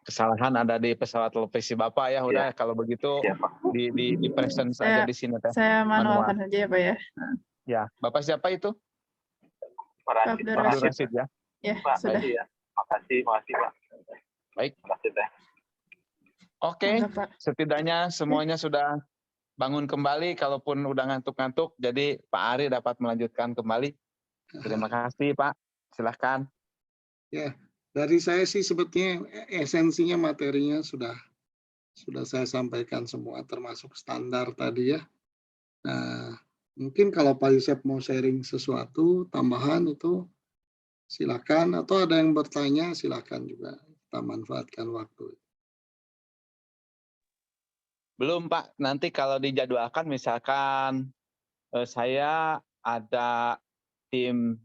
Kesalahan ada di pesawat televisi Bapak ya. Udah kalau begitu Ya, Pak. di present saja di sini teh. Saya manualkan saja ya Pak ya. Ya, Bapak siapa itu? Pak Abdul Abdul Rashid. Rashid ya. Ya, Pak, sudah. ya. Makasih Pak. Baik. Makasih Teh. Oke, Mangga, Pak. setidaknya semuanya sudah bangun kembali, kalaupun udah ngantuk-ngantuk, jadi Pak Ari dapat melanjutkan kembali. Terima kasih Pak, silahkan. Ya, dari saya sih sebetulnya esensinya materinya sudah saya sampaikan semua, termasuk standar tadi ya. Nah, mungkin kalau Pak Yosep mau sharing sesuatu tambahan itu silakan, atau ada yang bertanya silakan juga, kita manfaatkan waktu. Belum Pak, nanti kalau dijadwalkan misalkan saya ada tim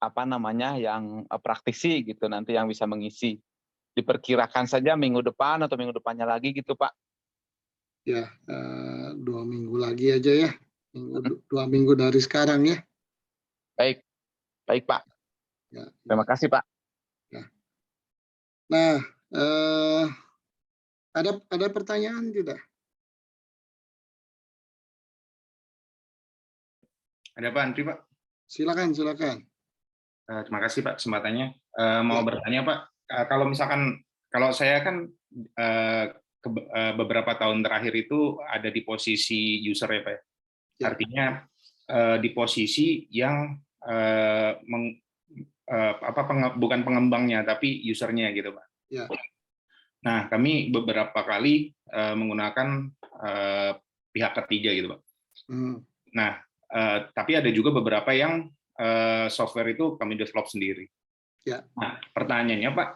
apa namanya yang praktisi gitu nanti yang bisa mengisi. Diperkirakan saja minggu depan atau minggu depannya lagi gitu Pak. Ya, 2 minggu lagi aja ya. 2 minggu dari sekarang ya. Baik, baik Pak. Ya, Terima kasih Pak. Nah, ada pertanyaan tidak? Ada Pak Andri, Pak? Silakan. Terima kasih Pak kesempatannya. Mau Ya. bertanya Pak, kalau misalkan kalau saya kan beberapa tahun terakhir itu ada di posisi user ya Pak. Ya. Artinya di posisi yang bukan pengembangnya tapi usernya gitu Pak. Ya. Nah kami beberapa kali menggunakan pihak ketiga gitu Pak. Nah tapi ada juga beberapa yang software itu kami develop sendiri. Ya. Nah, pertanyaannya Pak,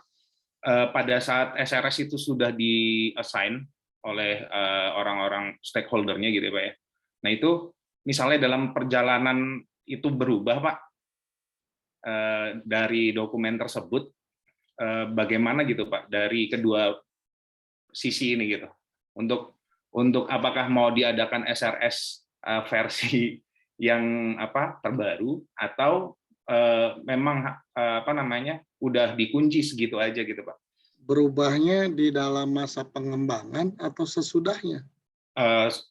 pada saat SRS itu sudah di-assign oleh orang-orang stakeholder-nya gitu ya Pak ya. Nah itu misalnya dalam perjalanan itu berubah Pak, dari dokumen tersebut, bagaimana gitu Pak dari kedua sisi ini gitu, untuk apakah mau diadakan SRS versi yang terbaru atau memang udah dikunci segitu aja gitu Pak. Berubahnya di dalam masa pengembangan atau sesudahnya?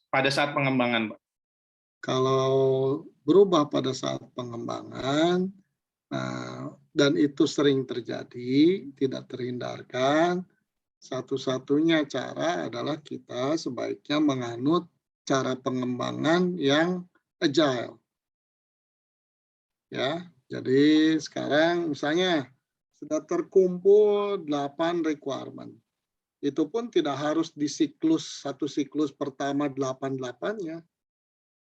Pada saat pengembangan Pak. Kalau berubah pada saat pengembangan, dan itu sering terjadi, tidak terhindarkan, satu-satunya cara adalah kita sebaiknya menganut cara pengembangan yang agile. Ya, jadi sekarang misalnya sudah terkumpul 8 requirement. Itu pun tidak harus di satu siklus pertama 8-8-nya.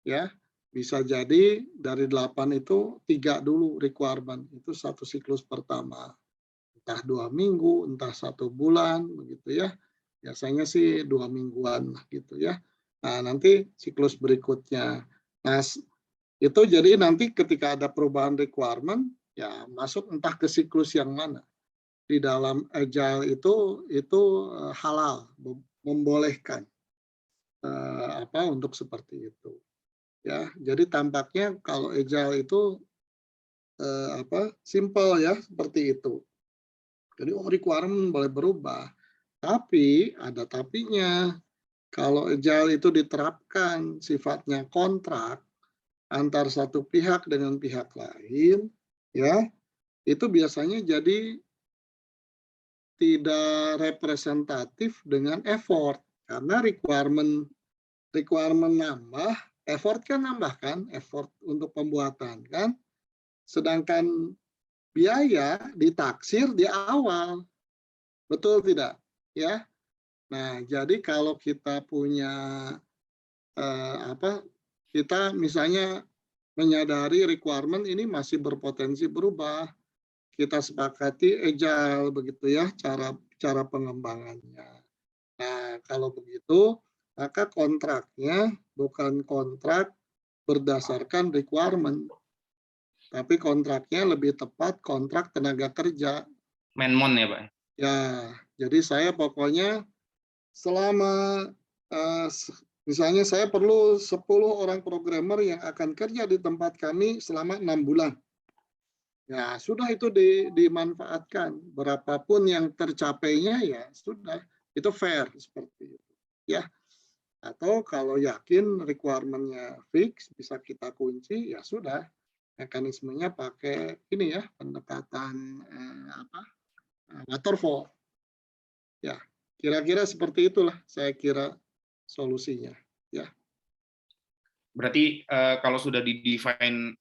Ya, bisa jadi dari 8 itu 3 dulu requirement. Itu satu siklus pertama. Entah 2 minggu, entah 1 bulan, begitu ya. Biasanya sih 2 mingguan gitu ya. Nah, nanti siklus berikutnya. Nah, itu jadi nanti ketika ada perubahan requirement, ya masuk entah ke siklus yang mana. Di dalam agile itu halal, membolehkan untuk seperti itu. Ya, jadi tampaknya kalau agile itu simple ya, seperti itu. Jadi requirement boleh berubah, tapi ada tapinya. Kalau agile itu diterapkan sifatnya kontrak antar satu pihak dengan pihak lain, ya itu biasanya jadi tidak representatif dengan effort, karena requirement nambah, effort kan nambah kan, effort untuk pembuatan kan, sedangkan biaya ditaksir di awal, betul tidak? Ya, nah jadi kalau kita punya kita misalnya menyadari requirement ini masih berpotensi berubah, kita sepakati agile begitu ya cara pengembangannya. Nah kalau begitu maka kontraknya bukan kontrak berdasarkan requirement, tapi kontraknya lebih tepat kontrak tenaga kerja. Menmon ya Pak? Ya, jadi saya pokoknya selama misalnya saya perlu 10 orang programmer yang akan kerja di tempat kami selama 6 bulan. Ya sudah itu dimanfaatkan. Berapapun yang tercapainya ya sudah. Itu fair seperti itu. Ya. Atau kalau yakin requirement-nya fix, bisa kita kunci, ya sudah. Mekanismenya pakai ini ya, pendekatan waterfall. Ya, kira-kira seperti itulah saya kira solusinya. Ya. Berarti kalau sudah di-define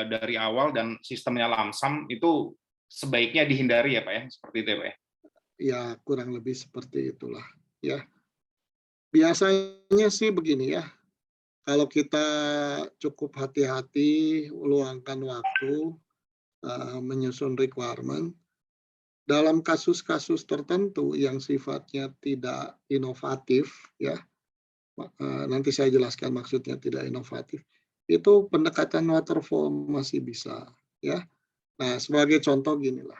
dari awal dan sistemnya lamsam itu sebaiknya dihindari ya Pak ya, seperti itu ya Pak ya? Ya, kurang lebih seperti itulah. Ya. Biasanya sih begini ya, kalau kita cukup hati-hati, luangkan waktu menyusun requirement, dalam kasus-kasus tertentu yang sifatnya tidak inovatif, ya, nanti saya jelaskan maksudnya tidak inovatif, itu pendekatan waterfall masih bisa, ya. Nah, sebagai contoh ginilah,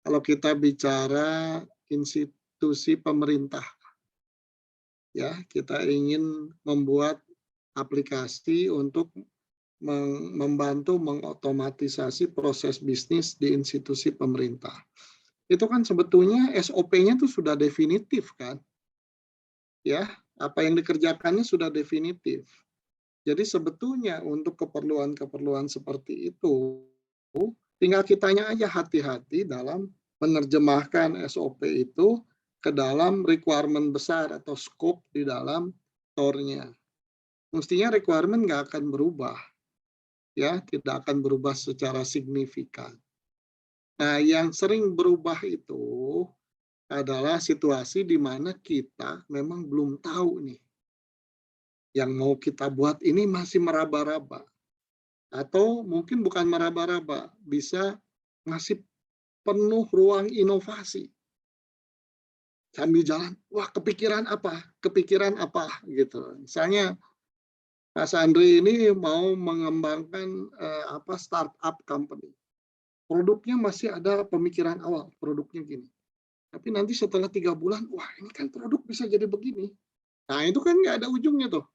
kalau kita bicara institusi pemerintah, ya kita ingin membuat aplikasi untuk membantu mengotomatisasi proses bisnis di institusi pemerintah. Itu kan sebetulnya SOP-nya itu sudah definitif kan, ya apa yang dikerjakannya sudah definitif. Jadi sebetulnya untuk keperluan-keperluan seperti itu, tinggal kitanya aja hati-hati dalam menerjemahkan SOP itu ke dalam requirement besar atau scope di dalam tor-nya. Mestinya requirement nggak akan berubah, ya tidak akan berubah secara signifikan. Nah, yang sering berubah itu adalah situasi di mana kita memang belum tahu nih. Yang mau kita buat ini masih meraba-raba. Atau mungkin bukan meraba-raba, bisa ngasih penuh ruang inovasi. Sambil jalan, wah kepikiran apa gitu. Misalnya Mas Andri ini mau mengembangkan startup company. Produknya masih ada pemikiran awal, produknya gini. Tapi nanti setelah 3 bulan, wah ini kan produk bisa jadi begini. Nah itu kan nggak ada ujungnya tuh.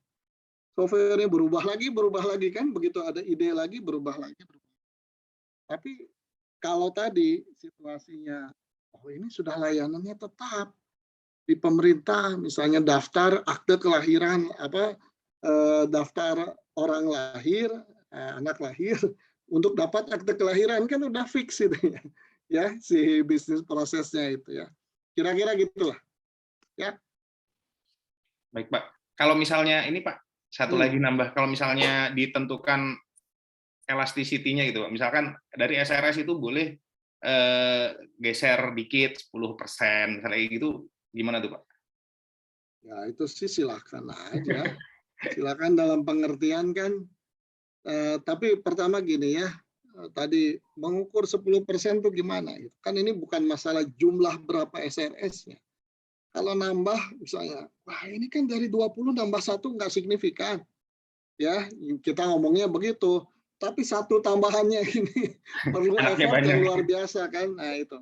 Software-nya berubah lagi kan, begitu ada ide lagi, berubah lagi. Tapi kalau tadi situasinya, oh ini sudah layanannya tetap di pemerintah, misalnya daftar akte kelahiran, daftar orang lahir, anak lahir, untuk dapat akte kelahiran kan udah fix itu ya si bisnis prosesnya itu ya. Kira-kira gitulah. Ya. Baik, Pak. Kalau misalnya ini, Pak, satu lagi nambah, kalau misalnya ditentukan elasticity-nya gitu, Pak. Misalkan dari SRS itu boleh geser dikit 10%, misalnya gitu, gimana tuh, Pak? Ya itu sih silakan aja. Silakan dalam pengertian kan. Tapi pertama gini ya, tadi mengukur 10% tuh gimana? Kan ini bukan masalah jumlah berapa SRS-nya. Kalau nambah misalnya, wah ini kan dari 20 nambah 1 nggak signifikan. Ya, kita ngomongnya begitu. Tapi 1 tambahannya ini perlu effort yang luar biasa kan. Nah itu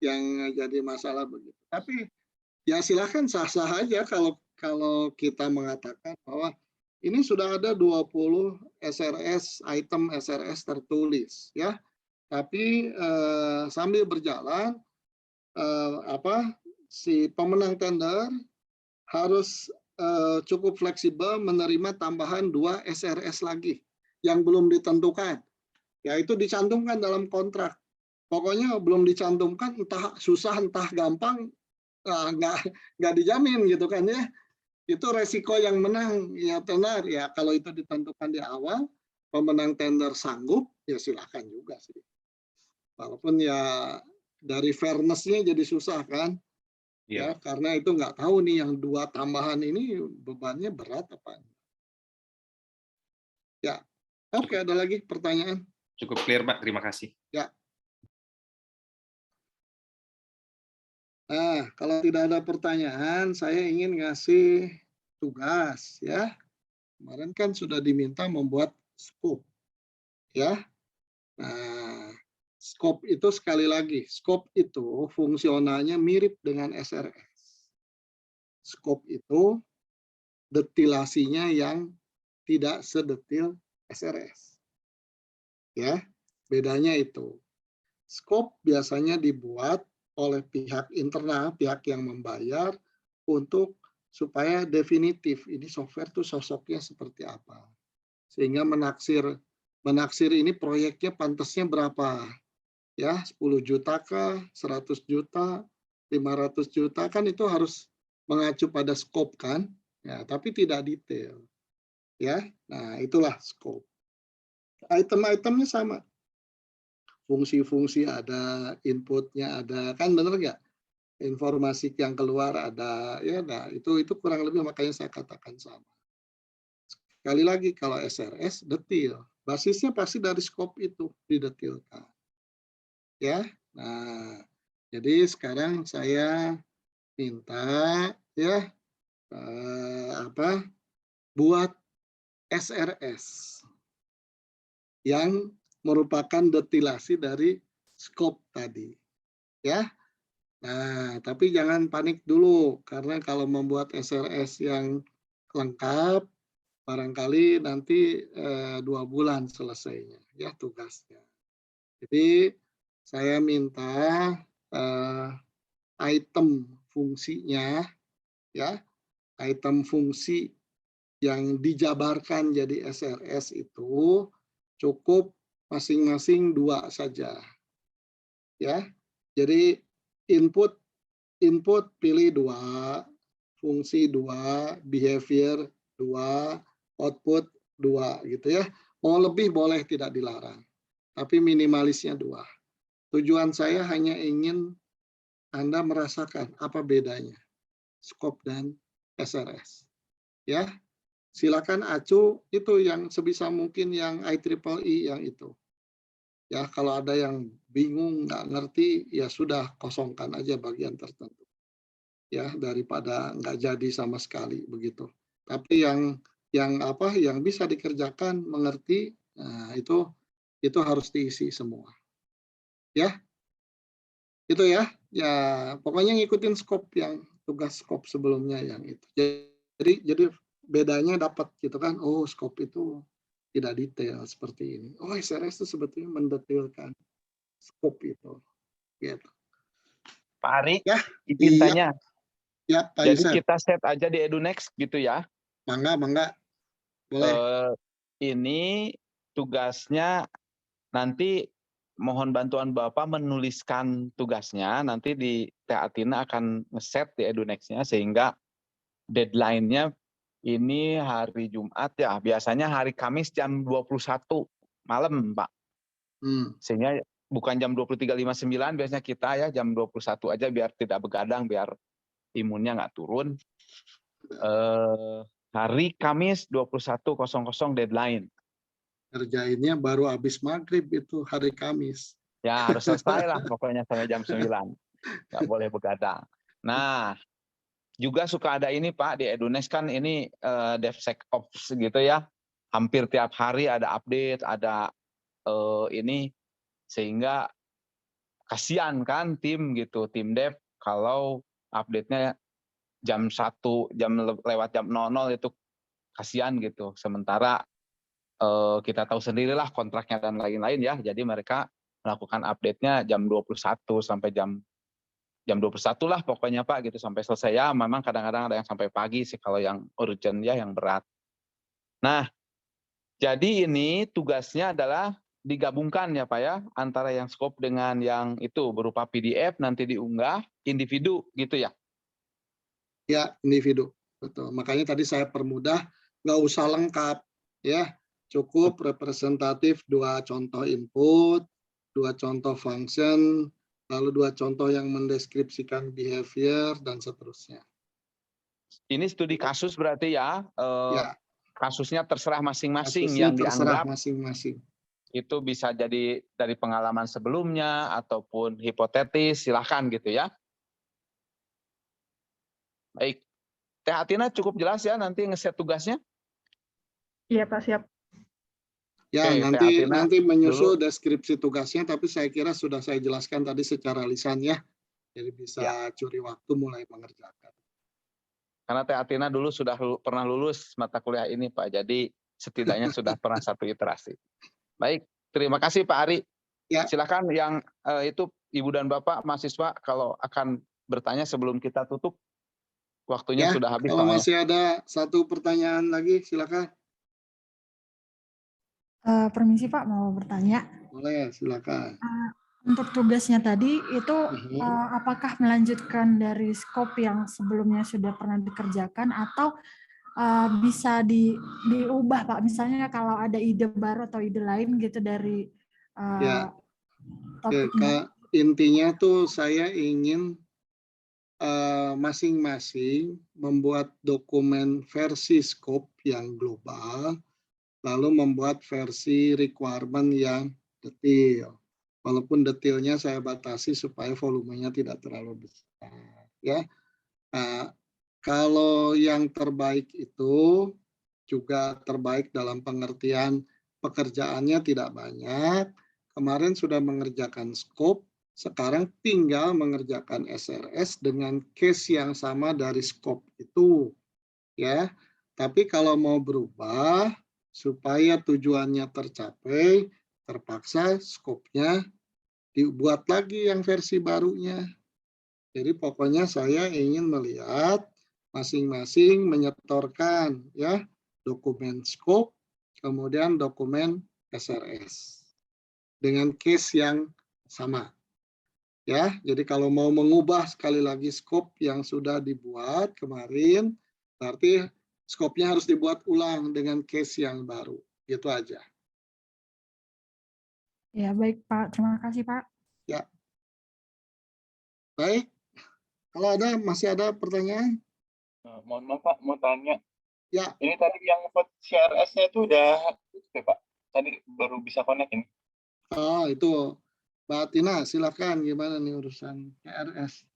yang jadi masalah begitu. Tapi ya silahkan sah-sah aja kalau kita mengatakan bahwa ini sudah ada 20 SRS, item SRS tertulis. Ya, tapi sambil berjalan, si pemenang tender harus cukup fleksibel menerima tambahan 2 SRS lagi yang belum ditentukan. Ya itu dicantumkan dalam kontrak. Pokoknya belum dicantumkan, entah susah entah gampang, nggak dijamin gitu kan ya. Itu resiko yang menang ya tenar ya, kalau itu ditentukan di awal, pemenang tender sanggup ya silakan juga sih. Walaupun ya dari fairness-nya jadi susah kan. Ya, karena itu nggak tahu nih yang 2 tambahan ini bebannya berat apa. Ya, oke, ada lagi pertanyaan? Cukup clear, Pak. Terima kasih. Ya. Nah, kalau tidak ada pertanyaan, saya ingin ngasih tugas ya. Kemarin kan sudah diminta membuat scope. Ya. Nah, scope itu sekali lagi, scope itu fungsionalnya mirip dengan SRS. Scope itu detilasinya yang tidak sedetil SRS. Ya, bedanya itu. Scope biasanya dibuat oleh pihak internal, pihak yang membayar untuk supaya definitif ini software tuh sosoknya seperti apa. Sehingga menaksir ini proyeknya pantasnya berapa. Ya, 10 juta kah, 100 juta, 500 juta kan itu harus mengacu pada scope kan. Ya, tapi tidak detail. Ya, nah itulah scope. Item-itemnya sama. Fungsi-fungsi ada, inputnya ada, kan benar nggak? Informasi yang keluar ada, ya, nah itu kurang lebih makanya saya katakan sama. Sekali lagi kalau SRS detil, basisnya pasti dari scope itu didetilkan. Ya, nah jadi sekarang saya minta ya buat SRS yang merupakan detilasi dari scope tadi, ya. Nah, tapi jangan panik dulu, karena kalau membuat SRS yang lengkap, barangkali nanti 2 bulan selesainya, ya tugasnya. Jadi saya minta item fungsinya, ya, item fungsi yang dijabarkan jadi SRS itu cukup masing-masing 2 saja, ya. Jadi input pilih 2, fungsi 2, behavior 2, output 2 gitu ya. Mau lebih boleh, tidak dilarang. Tapi minimalisnya 2. Tujuan saya hanya ingin Anda merasakan apa bedanya scope dan SRS. Ya, silakan acu itu yang sebisa mungkin yang IEEE yang itu. Ya, kalau ada yang bingung, nggak ngerti, ya sudah kosongkan aja bagian tertentu. Ya, daripada nggak jadi sama sekali begitu. Tapi yang bisa dikerjakan, mengerti, nah itu harus diisi semua. Ya, itu ya. Ya, pokoknya ngikutin scope yang tugas scope sebelumnya yang itu. Jadi bedanya dapat gitu kan. Oh, scope itu tidak detail seperti ini. Oh, SRS itu sebetulnya mendetailkan scope itu. Gitu. Pak Ari, Ya, izin iya. tanya. Ya, Pak Jadi Yusef. kita set aja di EduNext gitu ya. Mangga. Boleh. Ini tugasnya nanti mohon bantuan Bapak menuliskan tugasnya, nanti di Teh Atina akan ngeset di EduNext-nya sehingga deadline-nya ini hari Jumat ya, biasanya hari Kamis jam 21 malam, Pak. Sehingga bukan jam 23.59 biasanya kita ya, jam 21 aja biar tidak begadang, biar imunnya nggak turun. Hari Kamis 21.00 deadline. Kerjainnya baru habis maghrib itu hari Kamis. Ya harus selesai lah pokoknya sampai jam 9. Nggak boleh begadang. Nah, juga suka ada ini Pak, di EduNext kan ini DevSecOps gitu ya. Hampir tiap hari ada update, ada ini. Sehingga kasihan kan tim gitu, tim dev kalau update-nya jam 1, lewat jam 00 itu kasihan gitu. Sementara kita tahu sendirilah kontraknya dan lain-lain ya. Jadi mereka melakukan update-nya jam 21 sampai jam 21 lah pokoknya Pak gitu sampai selesai ya. Memang kadang-kadang ada yang sampai pagi sih kalau yang urgent ya, yang berat. Nah, jadi ini tugasnya adalah digabungkan ya Pak ya, antara yang scope dengan yang itu berupa PDF nanti diunggah individu gitu ya. Ya, individu. Betul. Makanya tadi saya permudah, nggak usah lengkap ya. Cukup representatif 2 contoh input, 2 contoh function, lalu 2 contoh yang mendeskripsikan behavior dan seterusnya. Ini studi kasus berarti ya, Ya, kasusnya terserah masing-masing kasusnya yang terserah dianggap masing-masing. itu bisa jadi dari pengalaman sebelumnya ataupun hipotetis, silahkan gitu ya. Baik, Teh Atina cukup jelas ya nanti ngeset tugasnya? Iya Pak, siap. Ya, Oke, nanti menyusul dulu. deskripsi tugasnya, tapi saya kira sudah saya jelaskan tadi secara lisan ya. Jadi bisa curi waktu mulai mengerjakan. Karena Teh Atina dulu sudah pernah lulus mata kuliah ini Pak, jadi setidaknya sudah pernah satu iterasi. Baik, terima kasih Pak Ari. Ya. Silakan yang itu Ibu dan Bapak mahasiswa kalau akan bertanya sebelum kita tutup, waktunya Ya, sudah habis kalau Pak. masih ada satu pertanyaan lagi, silakan. Permisi Pak, mau bertanya. Boleh, silakan. Untuk tugasnya tadi itu apakah melanjutkan dari skop yang sebelumnya sudah pernah dikerjakan atau bisa diubah Pak? Misalnya kalau ada ide baru atau ide lain gitu dari topiknya. Intinya tuh saya ingin masing-masing membuat dokumen versi skop yang global, lalu membuat versi requirement yang detail. Walaupun detailnya saya batasi supaya volumenya tidak terlalu besar. Ya, kalau yang terbaik itu juga terbaik dalam pengertian pekerjaannya tidak banyak, kemarin sudah mengerjakan scope, sekarang tinggal mengerjakan SRS dengan case yang sama dari scope itu, ya. Tapi kalau mau berubah supaya tujuannya tercapai, terpaksa scope-nya dibuat lagi yang versi barunya. Jadi pokoknya saya ingin melihat masing-masing menyetorkan ya dokumen scope, kemudian dokumen SRS dengan case yang sama. Ya, jadi kalau mau mengubah sekali lagi scope yang sudah dibuat kemarin, berarti scope-nya harus dibuat ulang dengan case yang baru. Gitu aja. Ya, baik Pak. Terima kasih Pak. Ya. Baik. Kalau masih ada pertanyaan? Mohon maaf Pak, mau tanya. Ya. Ini tadi yang vote CRS-nya itu udah Pak. Tadi baru bisa connect ini. Oh, itu. Mbak Tina, silakan gimana nih urusan CRS?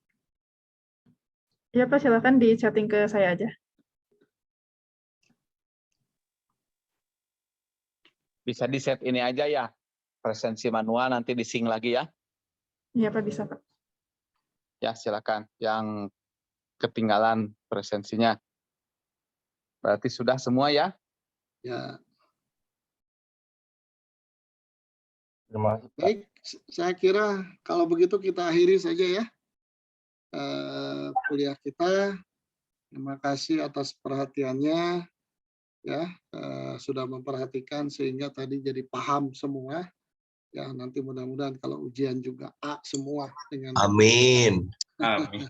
Ya Pak, silakan di chatting ke saya aja. Bisa di set ini aja ya, presensi manual nanti di sync lagi ya. Iya Pak, bisa Pak. Ya silakan, yang ketinggalan presensinya. Berarti sudah semua ya? Ya. Terima kasih Pak. Baik, saya kira kalau begitu kita akhiri saja ya kuliah kita. Terima kasih atas perhatiannya ya, sudah memperhatikan sehingga tadi jadi paham semua. Ya, nanti mudah-mudahan kalau ujian juga A semua dengan Amin. Amin.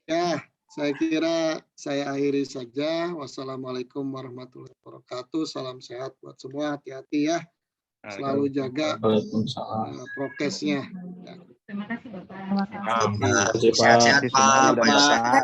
Ya, saya kira saya akhiri saja. Wassalamualaikum warahmatullahi wabarakatuh. Salam sehat buat semua. Hati-hati ya. Selalu jaga prokesnya. Ya. Terima kasih Bapak. Sehat-sehat Pak. Semuanya mudah-mudahan